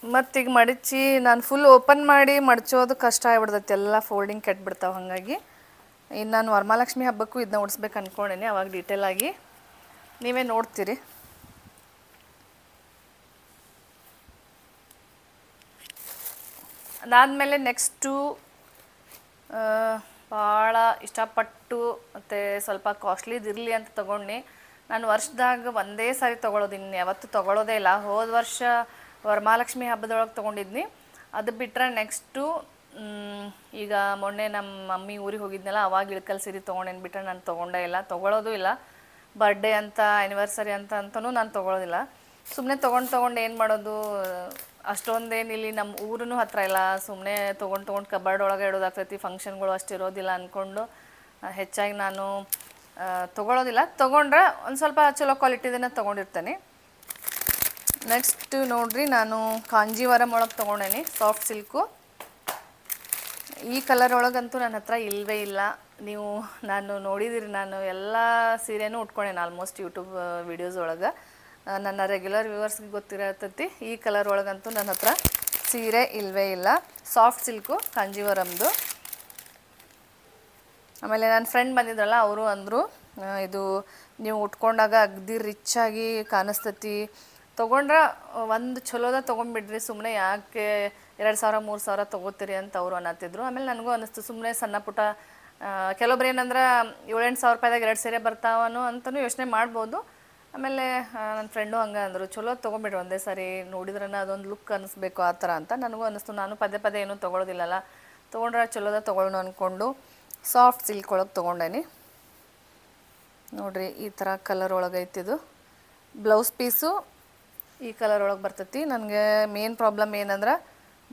ಮತ್ತೀಗ ಮಡಚಿ ನಾನು ಫುಲ್ ಓಪನ್ ಮಾಡಿ ಮಡ್ಚೋದು ಕಷ್ಟ ಆಗ್ಬಿಡ್ತೈತಿ, ಎಲ್ಲ ಫೋಲ್ಡಿಂಗ್ ಕೆಟ್ಬಿಡ್ತಾವೆ. ಹಾಗಾಗಿ ಇನ್ನು ನಾನು ವರಮಹಾಲಕ್ಷ್ಮಿ ಹಬ್ಬಕ್ಕೂ ಇದನ್ನ ಉಡಿಸ್ಬೇಕು ಅಂದ್ಕೊಂಡೇನೆ. ಅವಾಗ ಡೀಟೇಲಾಗಿ ನೀವೇ ನೋಡ್ತೀರಿ. ಅದಾದಮೇಲೆ ನೆಕ್ಸ್ಟು ಭಾಳ ಇಷ್ಟಪಟ್ಟು ಮತ್ತು ಸ್ವಲ್ಪ ಕಾಸ್ಟ್ಲಿದಿರಲಿ ಅಂತ ತೊಗೊಂಡು. ನಾನು ವರ್ಷದಾಗ ಒಂದೇ ಸಾರಿ ತೊಗೊಳೋದು, ಇನ್ನು ಯಾವತ್ತೂ ತೊಗೊಳೋದೇ ಇಲ್ಲ. ಹೋದ ವರ್ಷ ವರಮಹಾಲಕ್ಷ್ಮಿ ಹಬ್ಬದೊಳಗೆ ತೊಗೊಂಡಿದ್ನಿ. ಅದು ಬಿಟ್ಟರೆ ನೆಕ್ಸ್ಟು ಈಗ ಮೊನ್ನೆ ನಮ್ಮ ಮಮ್ಮಿ ಊರಿಗೆ ಹೋಗಿದ್ನಲ್ಲ, ಅವಾಗ ಇಳ್ಕಲ್ ಸೀರೆ ತೊಗೊಂಡೇನು ಬಿಟ್ಟರೆ ನಾನು ತೊಗೊಂಡೇ ಇಲ್ಲ, ತೊಗೊಳೋದು ಇಲ್ಲ. ಬರ್ಡೇ ಅಂತ ಆ್ಯನಿವರ್ಸರಿ ಅಂತನೂ ನಾನು ತೊಗೊಳೋದಿಲ್ಲ. ಸುಮ್ಮನೆ ತೊಗೊಂಡು ಏನು ಮಾಡೋದು, ಅಷ್ಟೊಂದೇನು ಇಲ್ಲಿ ನಮ್ಮ ಊರೂ ಹತ್ರ ಇಲ್ಲ. ಸುಮ್ಮನೆ ತೊಗೊಂಡು ಕಬರ್ಡ್ ಒಳಗೆ ಇಡೋದಾಗ್ತೈತಿ, ಫಂಕ್ಷನ್ಗಳು ಅಷ್ಟು ಇರೋದಿಲ್ಲ ಅಂದ್ಕೊಂಡು ಹೆಚ್ಚಾಗಿ ನಾನು ತೊಗೊಳೋದಿಲ್ಲ. ತೊಗೊಂಡ್ರೆ ಒಂದು ಸ್ವಲ್ಪ ಚಲೋ ಕ್ವಾಲಿಟಿದನ್ನು ತೊಗೊಂಡಿರ್ತೇನೆ. ನೆಕ್ಸ್ಟು ನೋಡ್ರಿ, ನಾನು ಕಾಂಜೀವರಂ ಒಳಗೆ ತೊಗೊಂಡೇನಿ, ಸಾಫ್ಟ್ ಸಿಲ್ಕು. ಈ ಕಲರ್ ಒಳಗಂತೂ ನನ್ನ ಹತ್ರ ಇಲ್ಲವೇ ಇಲ್ಲ. ನೀವು ನಾನು ನೋಡಿದಿರಿ, ನಾನು ಎಲ್ಲ ಸೀರೆನೂ ಉಟ್ಕೊಂಡೇನೆ ಆಲ್ಮೋಸ್ಟ್ ಯೂಟ್ಯೂಬ್ ವೀಡಿಯೋಸ್ ಒಳಗೆ. ನನ್ನ ರೆಗ್ಯುಲರ್ ವ್ಯೂವರ್ಸ್ಗೆ ಗೊತ್ತಿರತೈತಿ. ಈ ಕಲರ್ ಒಳಗಂತೂ ನನ್ನ ಹತ್ರ ಸೀರೆ ಇಲ್ಲವೇ ಇಲ್ಲ. ಸಾಫ್ಟ್ ಸಿಲ್ಕು ಕಾಂಜೀವರಂದು. ಆಮೇಲೆ ನನ್ನ ಫ್ರೆಂಡ್ ಬಂದಿದ್ರಲ್ಲ, ಅವರು ಅಂದರು, ಇದು ನೀವು ಉಟ್ಕೊಂಡಾಗ ಅಗ್ದಿ ರಿಚ್ಚಾಗಿ ಕಾಣಿಸ್ತತಿ, ತೊಗೊಂಡ್ರೆ ಒಂದು ಚಲೋದ ತೊಗೊಂಡ್ಬಿಡ್ರಿ, ಸುಮ್ಮನೆ ಯಾಕೆ 2,000 3,000 ತೊಗೋತೀರಿ ಅಂತ ಅವರು ಅನ್ನತ್ತಿದ್ರು. ಆಮೇಲೆ ನನಗೂ ಅನ್ನಿಸ್ತು, ಸುಮ್ಮನೆ ಸಣ್ಣ ಪುಟ್ಟ ಕೆಲವೊಬ್ರು ಏನಂದ್ರೆ 7-8 ಸಾವಿರ ರೂಪಾಯಿದಾಗ 2 ಸೀರೆ ಬರ್ತಾವನು ಅಂತಲೂ ಯೋಚನೆ ಮಾಡ್ಬೋದು. ಆಮೇಲೆ ನನ್ನ ಫ್ರೆಂಡು ಹಂಗೆ ಅಂದರು, ಚಲೋ ತೊಗೊಂಬಿಡ್ರಿ ಒಂದೇ ಸಾರಿ, ನೋಡಿದ್ರೆ ಅದೊಂದು ಲುಕ್ ಅನ್ನಿಸ್ಬೇಕು ಆ ಥರ ಅಂತ. ನನಗೂ ಅನ್ನಿಸ್ತು. ನಾನು ಪದೇ ಏನೂ ತೊಗೊಳೋದಿಲ್ಲಲ್ಲ, ತೊಗೊಂಡ್ರೆ ಚಲೋದ ತೊಗೊಳ್ಳೋಣ ಅಂದ್ಕೊಂಡು ಸಾಫ್ಟ್ ಸಿಲ್ಕ್ ಒಳಗೆ ತೊಗೊಂಡೇನಿ. ನೋಡಿರಿ, ಈ ಥರ ಕಲರ್ ಒಳಗೆ ಐತಿದು. ಬ್ಲೌಸ್ ಪೀಸು ಈ ಕಲರ್ ಒಳಗೆ ಬರ್ತೈತಿ. ನನಗೆ ಮೇನ್ ಪ್ರಾಬ್ಲಮ್ ಏನಂದ್ರೆ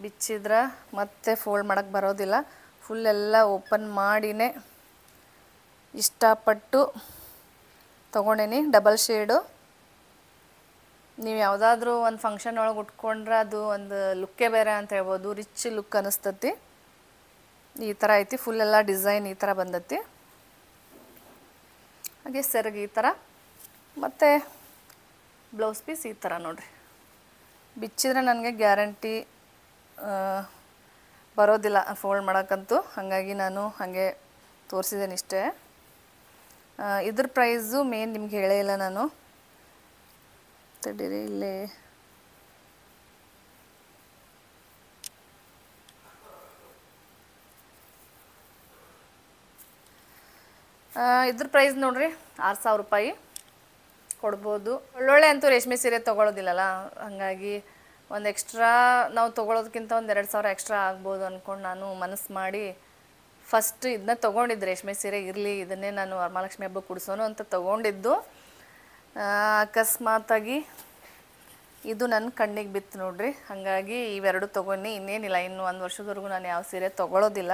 ಬಿಚ್ಚಿದ್ರೆ ಮತ್ತೆ ಫೋಲ್ಡ್ ಮಾಡೋಕ್ಕೆ ಬರೋದಿಲ್ಲ. ಫುಲ್ ಎಲ್ಲ ಓಪನ್ ಮಾಡಿನೇ ಇಷ್ಟಪಟ್ಟು ತೊಗೊಂಡೇನಿ. Double shade. ನೀವು ಯಾವುದಾದ್ರೂ ಒಂದು ಫಂಕ್ಷನ್ ಒಳಗೆ ಉಟ್ಕೊಂಡ್ರೆ ಅದು ಒಂದು ಲುಕ್ಕೇ ಬೇರೆ ಅಂತ ಹೇಳ್ಬೋದು, ರಿಚ್ ಲುಕ್ ಅನ್ನಿಸ್ತತಿ. ಈ ಥರ ಐತಿ, ಫುಲ್ ಎಲ್ಲ ಡಿಸೈನ್ ಈ ಥರ ಬಂದತಿ. ಹಾಗೆ ಸೆರಗು ಈ ಥರ, ಮತ್ತು ಬ್ಲೌಸ್ ಪೀಸ್ ಈ ಥರ ನೋಡಿರಿ. ಬಿಚ್ಚಿದ್ರೆ ನನಗೆ ಗ್ಯಾರಂಟಿ ಬರೋದಿಲ್ಲ ಫೋಲ್ಡ್ ಮಾಡೋಕ್ಕಂತೂ. ಹಾಗಾಗಿ ನಾನು ಹಾಗೆ ತೋರಿಸಿದ್ದೇನೆ ಇಷ್ಟೇ. ಇದ್ರ ಪ್ರೈಸು ಮೇನ್ ನಿಮ್ಗೆ ಹೇಳೇ ಇಲ್ಲ ನಾನು. ತಡೀರಿ, ಇಲ್ಲೇ ಇದ್ರ ಪ್ರೈಸ್ ನೋಡ್ರಿ 6,000 ರೂಪಾಯಿ ಕೊಡ್ಬೋದು. ಒಳ್ಳೊಳ್ಳೆ ಅಂತೂ ರೇಷ್ಮೆ ಸೀರೆ ತೊಗೊಳೋದಿಲ್ಲಲ್ಲ, ಹಾಗಾಗಿ ಒಂದು ಎಕ್ಸ್ಟ್ರಾ ನಾವು ತೊಗೊಳೋದಕ್ಕಿಂತ ಒಂದು 2,000 ಎಕ್ಸ್ಟ್ರಾ ಆಗ್ಬೋದು ಅಂದ್ಕೊಂಡು ನಾನು ಮನಸ್ಸು ಮಾಡಿ ಫಸ್ಟ್ ಇದನ್ನ ತೊಗೊಂಡಿದ್ದು ರೇಷ್ಮೆ ಸೀರೆ ಇರಲಿ ಇದನ್ನೇ ನಾನು ವರಮಹಾಲಕ್ಷ್ಮಿ ಹಬ್ಬಕ್ಕೆ ಉಡ್ಸೋನು ಅಂತ ತೊಗೊಂಡಿದ್ದು. ಅಕಸ್ಮಾತಾಗಿ ಇದು ನನ್ನ ಕಣ್ಣಿಗೆ ಬಿತ್ತು ನೋಡ್ರಿ. ಹಾಗಾಗಿ ಇವೆರಡು ತೊಗೊಂಡು ಇನ್ನೇನಿಲ್ಲ, ಇನ್ನು 1 ವರ್ಷದವರೆಗೂ ನಾನು ಯಾವ ಸೀರೆ ತೊಗೊಳೋದಿಲ್ಲ.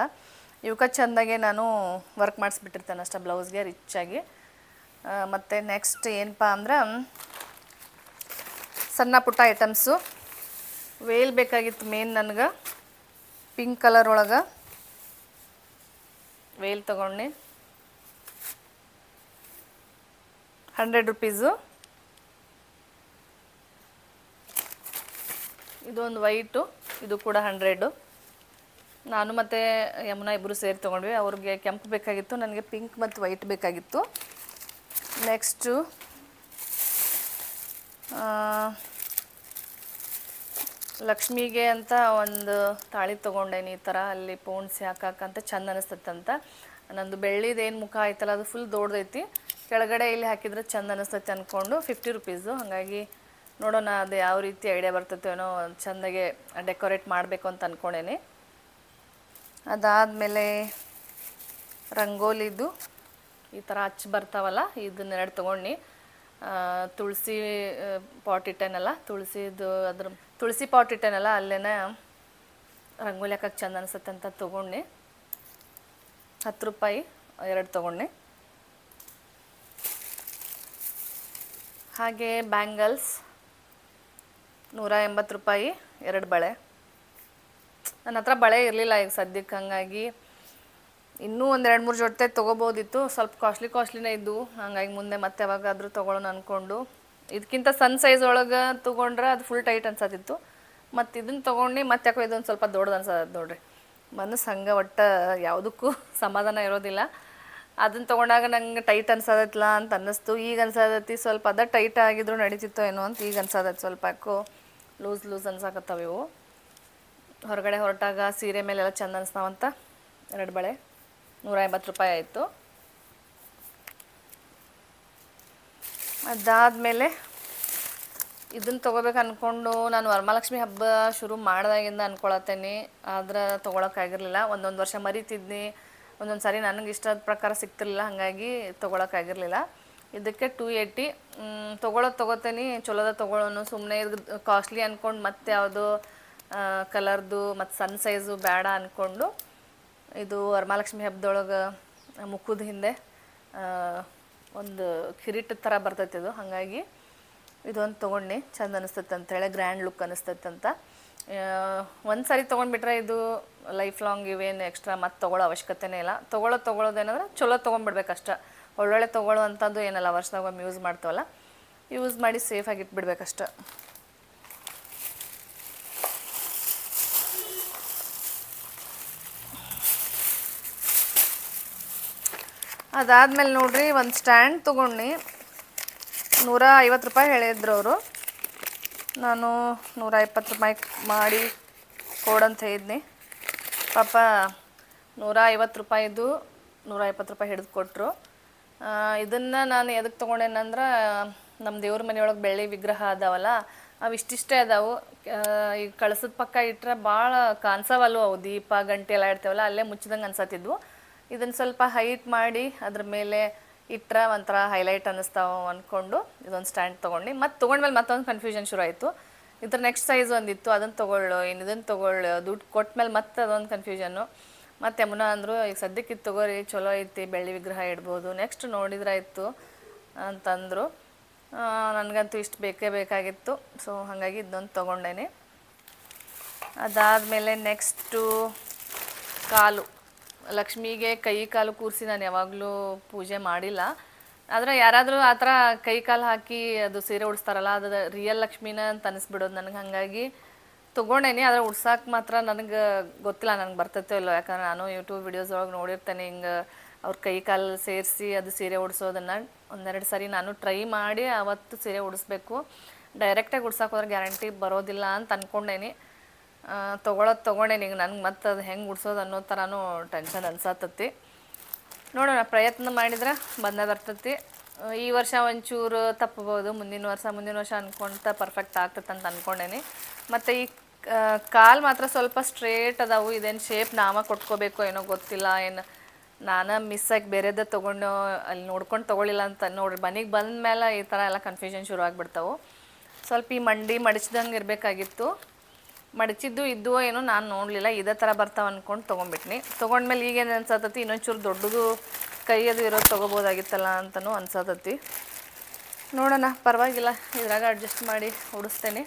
ಇವಕ್ಕೆ ಚೆಂದಾಗೆ ನಾನು ವರ್ಕ್ ಮಾಡಿಸ್ಬಿಟ್ಟಿರ್ತೇನೆ ಅಷ್ಟೇ ಬ್ಲೌಸ್ಗೆ ರಿಚ್ಚಾಗಿ. ಮತ್ತು ನೆಕ್ಸ್ಟ್ ಏನಪ್ಪ ಅಂದ್ರೆ ಸಣ್ಣ ಪುಟ್ಟ ಐಟಮ್ಸು. ವೇಲ್ ಬೇಕಾಗಿತ್ತು ಮೇನ್ ನನಗೆ, ಪಿಂಕ್ ಕಲರ್ ಒಳಗೆ ವೇಲ್ ತೊಗೊಂಡು 100 ರೂಪೀಸು. ಇದೊಂದು ವೈಟು, ಇದು ಕೂಡ 100. ನಾನು ಮತ್ತು ಯಮುನಾ ಇಬ್ಬರು ಸೇರಿ ತೊಗೊಂಡ್ವಿ. ಅವ್ರಿಗೆ ಕೆಂಪು ಬೇಕಾಗಿತ್ತು, ನನಗೆ ಪಿಂಕ್ ಮತ್ತು ವೈಟ್ ಬೇಕಾಗಿತ್ತು. ನೆಕ್ಸ್ಟು ಲಕ್ಷ್ಮಿಗೆ ಅಂತ ಒಂದು ತಾಳಿ ತೊಗೊಂಡೇನಿ. ಈ ಥರ ಅಲ್ಲಿ ಪೋಣ್ಸಿ ಹಾಕಂತ ಚಂದ ಅನಿಸ್ತೈತಂತ. ನಂದು ಬೆಳ್ಳಿದೇನು ಮುಖ ಆಯ್ತಲ್ಲ ಅದು ಫುಲ್ ದೊಡ್ಡದೈತಿ, ಕೆಳಗಡೆ ಇಲ್ಲಿ ಹಾಕಿದ್ರೆ ಚಂದ ಅನಿಸ್ತೈತೆ ಅಂದ್ಕೊಂಡು 50 ರೂಪೀಸು. ಹಾಗಾಗಿ ನೋಡೋಣ ಅದು ಯಾವ ರೀತಿ ಐಡಿಯಾ ಬರ್ತೈತೋ ಏನೋ, ಚೆಂದಾಗೆ ಡೆಕೋರೇಟ್ ಮಾಡಬೇಕು ಅಂತ ಅಂದ್ಕೊಂಡೇನಿ. ಅದಾದಮೇಲೆ ರಂಗೋಲಿದು ಈ ಥರ ಹಚ್ಚಿ ಬರ್ತಾವಲ್ಲ, ಇದನ್ನೆರಡು ತೊಗೊಂಡು ತುಳಸಿ ಪಾಟ್ ಇಟ್ಟೇನಲ್ಲ, ತುಳಸಿ ಪಾಟ್ ಇಟ್ಟೇನಲ್ಲ ಅಲ್ಲೇನ ರಂಗೋಲಿ ಹಾಕಕ್ಕೆ ಚಂದ ಅನಿಸುತ್ತೆ ಅಂತ ತೊಗೊಂಡು 10 ರೂಪಾಯಿ 2 ತೊಗೊಂಡು. ಹಾಗೆ ಬ್ಯಾಂಗಲ್ಸ್ 180 ರೂಪಾಯಿ 2 ಬಳೆ. ನನ್ನ ಹತ್ರ ಬಳೆ ಇರಲಿಲ್ಲ ಈಗ ಸದ್ಯಕ್ಕೆ, ಹಾಗಾಗಿ ಇನ್ನೂ ಒಂದು 2-3 ಜೊತೆ ತೊಗೋಬೋದಿತ್ತು. ಸ್ವಲ್ಪ ಕಾಸ್ಟ್ಲಿನೇ ಇದ್ದು, ಹಾಗಾಗಿ ಮುಂದೆ ಮತ್ತೆ ಯಾವಾಗಾದರೂ ತೊಗೊಳ್ಳೋಣ ಅಂದ್ಕೊಂಡು. ಇದಕ್ಕಿಂತ ಸಣ್ಣ ಸೈಜ್ ಒಳಗೆ ತೊಗೊಂಡ್ರೆ ಅದು ಫುಲ್ ಟೈಟ್ ಅನ್ಸತ್ತಿತ್ತು. ಮತ್ತು ಇದನ್ನು ತೊಗೊಂಡು ಮತ್ತೆ ಯಾಕೋ ಇದೊಂದು ಸ್ವಲ್ಪ ದೊಡ್ಡದು ಅನ್ಸತ್ತೆ ನೋಡ್ರಿ. ಮನಸ್ಸು ಹಂಗೆ ಒಟ್ಟು ಯಾವುದಕ್ಕೂ ಸಮಾಧಾನ ಇರೋದಿಲ್ಲ. ಅದನ್ನು ತೊಗೊಂಡಾಗ ನಂಗೆ ಟೈಟ್ ಅನ್ಸೋದೈತಲ್ಲ ಅಂತ ಅನ್ನಿಸ್ತು. ಈಗ ಅನ್ಸೋದೈತಿ ಸ್ವಲ್ಪ ಅದ ಟೈಟ್ ಆಗಿದ್ರು ನಡೀತಿತ್ತೋ ಏನೋ ಅಂತ ಈಗ ಅನ್ಸೋದೈತಿ. ಸ್ವಲ್ಪ ಯಾಕೋ ಲೂಸ್ ಅನ್ಸಾಕತ್ತವೆ ಇವು. ಹೊರಗಡೆ ಹೊರಟಾಗ ಸೀರೆ ಮೇಲೆಲ್ಲ ಚೆಂದ ಅನಿಸ್ತಾವಂತ 2 ಬಳೆ 180 ರೂಪಾಯಿ ಆಯಿತು. ಅದಾದಮೇಲೆ ಇದನ್ನು ತೊಗೋಬೇಕು ಅಂದ್ಕೊಂಡು ನಾನು ವರಮಹಾಲಕ್ಷ್ಮಿ ಹಬ್ಬ ಶುರು ಮಾಡಿದಾಗಿಂದ ಅಂದ್ಕೊಳತ್ತೇನೆ, ಆದ್ರೆ ತೊಗೊಳಕ್ಕಾಗಿರಲಿಲ್ಲ. ಒಂದೊಂದು ವರ್ಷ ಮರಿತಿದ್ನಿ, ಒಂದೊಂದು ಸಾರಿ ನನಗೆ ಇಷ್ಟದ ಪ್ರಕಾರ ಸಿಗ್ತಿರ್ಲಿಲ್ಲ, ಹಾಗಾಗಿ ತೊಗೊಳಕ್ಕಾಗಿರಲಿಲ್ಲ. ಇದಕ್ಕೆ 280 ತೊಗೋತೇನೆ. ಚಲೋದ ತೊಗೊಳೋನು, ಸುಮ್ಮನೆ ಇದು ಕಾಸ್ಟ್ಲಿ ಅಂದ್ಕೊಂಡು ಮತ್ತೆ ಯಾವುದು ಕಲರ್ದು ಮತ್ತು ಸಣ್ಣ ಸೈಜು ಬೇಡ ಅಂದ್ಕೊಂಡು ಇದು ವರಮಹಾಲಕ್ಷ್ಮಿ ಹಬ್ಬದೊಳಗೆ ಮುಖದ ಹಿಂದೆ ಒಂದು ಕಿರೀಟ ಥರ ಬರ್ತೈತೆ ಇದು. ಹಾಗಾಗಿ ಇದೊಂದು ತೊಗೊಂಡು ಚೆಂದ ಅನಿಸ್ತೈತೆ ಅಂಥೇಳಿ, ಗ್ರ್ಯಾಂಡ್ ಲುಕ್ ಅನಿಸ್ತೈತಂತ. ಒಂದು ಸಾರಿ ತೊಗೊಂಡ್ಬಿಟ್ರೆ ಇದು ಲೈಫ್ ಲಾಂಗ್ ಇವೇನು ಎಕ್ಸ್ಟ್ರಾ ಮತ್ತೆ ತೊಗೊಳ್ಳೋ ಅವಶ್ಯಕತೆನೇ ಇಲ್ಲ. ತೊಗೊಳೋದೇನಂದ್ರೆ ಚಲೋ ತೊಗೊಂಡ್ಬಿಡ್ಬೇಕಷ್ಟ. ಒಳ್ಳೊಳ್ಳೆ ತೊಗೊಳ್ಳೋವಂಥದ್ದು ಏನಲ್ಲ, ವರ್ಷದಾಗ ಒಮ್ಮೆ ಯೂಸ್ ಮಾಡ್ತೀವಲ್ಲ, ಯೂಸ್ ಮಾಡಿ ಸೇಫಾಗಿ ಇಟ್ಬಿಡ್ಬೇಕಷ್ಟ. ಅದಾದಮೇಲೆ ನೋಡ್ರಿ ಒಂದು ಸ್ಟ್ಯಾಂಡ್ ತೊಗೊಂಡು 150 ರೂಪಾಯಿ ಹೇಳಿದ್ರು ಅವರು. ನಾನು 120 ರೂಪಾಯಿ ಮಾಡಿ ಕೊಡಂತ ಹೇಳಿದ್ನಿ. ಪಾಪ 150 ರೂಪಾಯಿದು 120 ರೂಪಾಯಿ ಹಿಡಿದು ಕೊಟ್ಟರು. ಇದನ್ನು ನಾನು ಎದಕ್ಕೆ ತೊಗೊಂಡೇನಂದ್ರೆ ನಮ್ಮ ದೇವ್ರ ಮನೆಯೊಳಗೆ ಬೆಳ್ಳಿ ವಿಗ್ರಹ ಅದಾವಲ್ಲ, ಅವು ಇಷ್ಟಿಷ್ಟೇ ಅದಾವು. ಈಗ ಕಳಸದ ಪಕ್ಕ ಇಟ್ಟರೆ ಭಾಳ ಕಾಣಿಸವಲ್ವ ಅವು, ದೀಪ ಗಂಟೆ ಎಲ್ಲ ಇಡ್ತೇವಲ್ಲ ಅಲ್ಲೇ ಮುಚ್ಚಿದಂಗೆ ಅನ್ಸತ್ತಿದ್ವು. ಇದನ್ನು ಸ್ವಲ್ಪ ಹೈಟ್ ಮಾಡಿ ಅದ್ರ ಮೇಲೆ ಇಟ್ಟರೆ ಒಂಥರ ಹೈಲೈಟ್ ಅನ್ನಿಸ್ತಾವೆ ಅಂದ್ಕೊಂಡು ಇದೊಂದು ಸ್ಟ್ಯಾಂಡ್ ತೊಗೊಂಡು. ಮತ್ತು ತೊಗೊಂಡ್ಮೇಲೆ ಮತ್ತೊಂದು ಕನ್ಫ್ಯೂಷನ್ ಶುರು ಆಯಿತು. ಇದ್ರ ನೆಕ್ಸ್ಟ್ ಸೈಜ್ ಒಂದಿತ್ತು, ಅದನ್ನು ತೊಗೊಳ್ಳೋ ಇನ್ನು ಇದನ್ನು ತೊಗೊಳ್ಳೋ, ದುಡ್ಡು ಕೊಟ್ಮೇಲೆ ಮತ್ತೆ ಅದೊಂದು ಕನ್ಫ್ಯೂಷನ್ನು. ಮತ್ತು ಯಮುನಾ ಅಂದರು ಈಗ ಸದ್ಯಕ್ಕೆ ಇದು ತೊಗೋರಿ ಚಲೋ ಐತಿ, ಬೆಳ್ಳಿ ವಿಗ್ರಹ ಇಡ್ಬೋದು, ನೆಕ್ಸ್ಟ್ ನೋಡಿದ್ರೆ ಇತ್ತು ಅಂತಂದರು. ನನಗಂತೂ ಇಷ್ಟು ಬೇಕೇ ಬೇಕಾಗಿತ್ತು. ಸೊ ಹಾಗಾಗಿ ಇದೊಂದು ತೊಗೊಂಡೇನೆ. ಅದಾದಮೇಲೆ ನೆಕ್ಸ್ಟು ಕಾಲು, ಲಕ್ಷ್ಮಿಗೆ ಕೈ ಕಾಲು ಕೂರಿಸಿ ನಾನು ಯಾವಾಗಲೂ ಪೂಜೆ ಮಾಡಿಲ್ಲ. ಆದರೆ ಯಾರಾದರೂ ಆ ಥರ ಕೈ ಕಾಲು ಹಾಕಿ ಅದು ಸೀರೆ ಉಡಿಸ್ತಾರಲ್ಲ, ಅದು ರಿಯಲ್ ಲಕ್ಷ್ಮಿನ ಅಂತ ಅನಿಸ್ಬಿಡೋದು ನನಗೆ. ಹಾಗಾಗಿ ತೊಗೊಂಡೇನಿ, ಆದರೆ ಉಡ್ಸೋಕೆ ಮಾತ್ರ ನನಗೆ ಗೊತ್ತಿಲ್ಲ ನನಗೆ ಬರ್ತೈತೋ ಇಲ್ಲೋ. ಯಾಕಂದ್ರೆ ನಾನು ಯೂಟ್ಯೂಬ್ ವಿಡಿಯೋಸ್ ಒಳಗೆ ನೋಡಿರ್ತೇನೆ ಹಿಂಗೆ ಅವ್ರ ಕೈ ಕಾಲು ಸೇರಿಸಿ ಅದು ಸೀರೆ ಉಡಿಸೋದನ್ನು. 1-2 ಸಾರಿ ನಾನು ಟ್ರೈ ಮಾಡಿ ಅವತ್ತು ಸೀರೆ ಉಡಿಸ್ಬೇಕು. ಡೈರೆಕ್ಟಾಗಿ ಉಡ್ಸೋಕೆ ಹೋದ್ರೆ ಗ್ಯಾರಂಟಿ ಬರೋದಿಲ್ಲ ಅಂತ ಅಂದ್ಕೊಂಡೇನಿ. ತೊಗೊಂಡೇನಿ. ಈಗ ನನಗೆ ಮತ್ತೆ ಅದು ಹೆಂಗೆ ಉಡ್ಸೋದು ಅನ್ನೋ ಥರನೂ ಟೆನ್ಷನ್ ಅನ್ಸತ್ತತಿ. ನೋಡೋಣ, ಪ್ರಯತ್ನ ಮಾಡಿದ್ರೆ ಬಂದೇ ಬರ್ತೈತಿ. ಈ ವರ್ಷ ಒಂಚೂರು ತಪ್ಪಬೋದು, ಮುಂದಿನ ವರ್ಷ ಅಂದ್ಕೊಂತ ಪರ್ಫೆಕ್ಟ್ ಆಗ್ತೈತೆ ಅಂತ ಅಂದ್ಕೊಂಡೇನಿ. ಮತ್ತು ಈ ಕಾಲು ಮಾತ್ರ ಸ್ವಲ್ಪ ಸ್ಟ್ರೇಟ್ ಅದಾವು. ಇದೇನು ಶೇಪ್ ನಾವ ಕೊಟ್ಕೋಬೇಕು ಏನೋ ಗೊತ್ತಿಲ್ಲ, ಏನು ನಾನು ಮಿಸ್ ಆಗಿ ಬೇರೆದ ತೊಗೊಂಡು ಅಲ್ಲಿ ನೋಡ್ಕೊಂಡು ತೊಗೊಳ್ಳಿಲ್ಲ ಅಂತ ನೋಡ್ರಿ. ಮನೆಗೆ ಬಂದ ಮೇಲೆ ಈ ಥರ ಎಲ್ಲ ಕನ್ಫ್ಯೂಷನ್ ಶುರು ಆಗಿಬಿಡ್ತಾವೆ. ಸ್ವಲ್ಪ ಈ ಮಂಡಿ ಮಡಿಚ್ದಂಗೆ ಇರಬೇಕಾಗಿತ್ತು. ಮಡಚಿದ್ದು ಇದ್ದು ಏನೋ ನಾನು ನೋಡಲಿಲ್ಲ, ಇದೇ ಥರ ಬರ್ತಾವೆ ಅಂದ್ಕೊಂಡು ತೊಗೊಂಡ್ಬಿಟ್ನಿ. ತೊಗೊಂಡ್ಮೇಲೆ ಈಗೇನು ಅನ್ಸತ್ತತಿ, ಇನ್ನೊಂಚೂರು ದೊಡ್ಡದು ಕೈಯದು ಇರೋದು ತೊಗೋಬೋದಾಗಿತ್ತಲ್ಲ ಅಂತಲೂ ಅನ್ಸತ್ತತಿ. ನೋಡೋಣ, ಪರವಾಗಿಲ್ಲ, ಇದ್ರಾಗ ಅಡ್ಜಸ್ಟ್ ಮಾಡಿ ಉಡಿಸ್ತೇನೆ.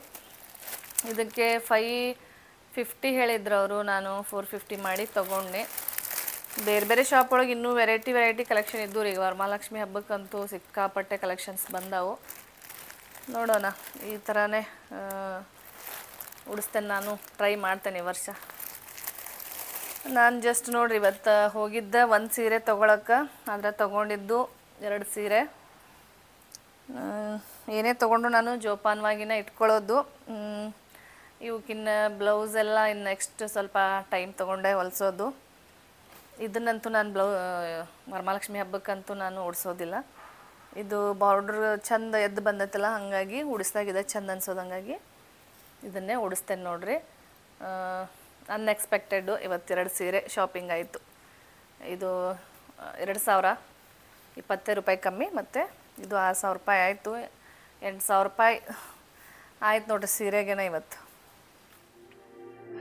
ಇದಕ್ಕೆ 550 ಹೇಳಿದ್ರು ಅವರು, ನಾನು 450 ಮಾಡಿ ತೊಗೊಂಡೆ. ಬೇರೆ ಬೇರೆ ಶಾಪ್ ಒಳಗೆ ಇನ್ನೂ ವೆರೈಟಿ ಕಲೆಕ್ಷನ್ ಇದ್ದು ರೀ. ವರಮಹಾಲಕ್ಷ್ಮಿ ಹಬ್ಬಕ್ಕಂತೂ ಸಿಕ್ಕಾಪಟ್ಟೆ ಕಲೆಕ್ಷನ್ಸ್ ಬಂದವು. ನೋಡೋಣ, ಈ ಥರನೇ ಉಡಿಸ್ತೇನೆ. ನಾನು ಟ್ರೈ ಮಾಡ್ತೇನೆ ಈ ವರ್ಷ. ನಾನು ಜಸ್ಟ್ ನೋಡ್ರಿ ಇವತ್ತು ಹೋಗಿದ್ದ ಒಂದು ಸೀರೆ ತೊಗೊಳಕ್ಕೆ, ಆದರೆ ತೊಗೊಂಡಿದ್ದು 2 ಸೀರೆ. ಏನೇ ತೊಗೊಂಡು ನಾನು ಜೋಪಾನವಾಗಿನೇ ಇಟ್ಕೊಳ್ಳೋದು. ಇವಕ್ಕಿನ್ನ ಬ್ಲೌಸ್ ಎಲ್ಲ ಇನ್ನು ನೆಕ್ಸ್ಟ್ ಸ್ವಲ್ಪ ಟೈಮ್ ತೊಗೊಂಡೆ ಹೊಲಿಸೋದು. ಇದನ್ನಂತೂ ನಾನು ವರಮಹಾಲಕ್ಷ್ಮಿ ಹಬ್ಬಕ್ಕಂತೂ ನಾನು ಉಡಿಸೋದಿಲ್ಲ. ಇದು ಬಾರ್ಡ್ರ್ ಚಂದ ಎದ್ದು ಬಂದೈತಲ್ಲ, ಹಾಗಾಗಿ ಉಡಿಸ್ದಾಗಿದೆ ಚಂದ ಅನ್ಸೋದು. ಹಂಗಾಗಿ ಇದನ್ನೇ ಉಡಿಸ್ತೇನೆ ನೋಡ್ರಿ. ಅನ್ಎಕ್ಸ್ಪೆಕ್ಟೆಡ್ಡು ಇವತ್ತು 2 ಸೀರೆ ಶಾಪಿಂಗ್ ಆಯಿತು. ಇದು 2025 ರೂಪಾಯಿ ಕಮ್ಮಿ, ಮತ್ತು ಇದು 6000 ರೂಪಾಯಿ ಆಯಿತು. 8000 ರೂಪಾಯಿ ಆಯ್ತು ನೋಡ್ರಿ ಸೀರೆಗೇನ ಇವತ್ತು.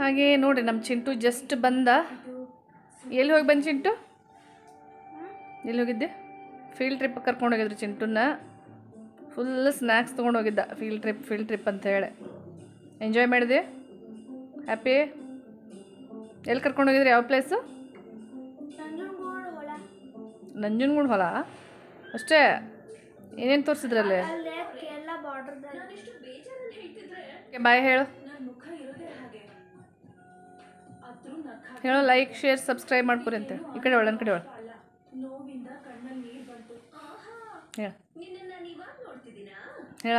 ಹಾಗೆ ನೋಡಿರಿ, ನಮ್ಮ ಚಿಂಟು ಜಸ್ಟ್ ಬಂದ. ಎಲ್ಲಿ ಹೋಗಿ ಬಂದು ಚಿಂಟು? ಎಲ್ಲಿ ಹೋಗಿದ್ದೆ? ಫೀಲ್ಡ್ ಟ್ರಿಪ್ ಕರ್ಕೊಂಡು ಹೋಗಿದ್ರು ಚಿಂಟುನ. ಫುಲ್ ಸ್ನ್ಯಾಕ್ಸ್ ತೊಗೊಂಡು ಹೋಗಿದ್ದ. ಫೀಲ್ಡ್ ಟ್ರಿಪ್ ಅಂತ ಹೇಳಿ ಎಂಜಾಯ್ ಮಾಡಿದೆ. ಹ್ಯಾಪಿ. ಎಲ್ಲಿ ಕರ್ಕೊಂಡು ಹೋಗಿದ್ರಿ? ಯಾವ ಪ್ಲೇಸು? ನಂಜನಗೂಡು ಹೊಲ ಅಷ್ಟೇ. ಏನೇನು ತೋರಿಸಿದ್ರಲ್ಲಿ? ಬಾಯ್ ಹೇಳು. ಹೇಳೋ, ಲೈಕ್ ಶೇರ್ ಸಬ್ಸ್ಕ್ರೈಬ್ ಮಾಡ್ಕೊರಿ ಅಂತ. ಈ ಕಡೆ ಒಳ ಕಡೆ ಒಳ ಹೇಳ.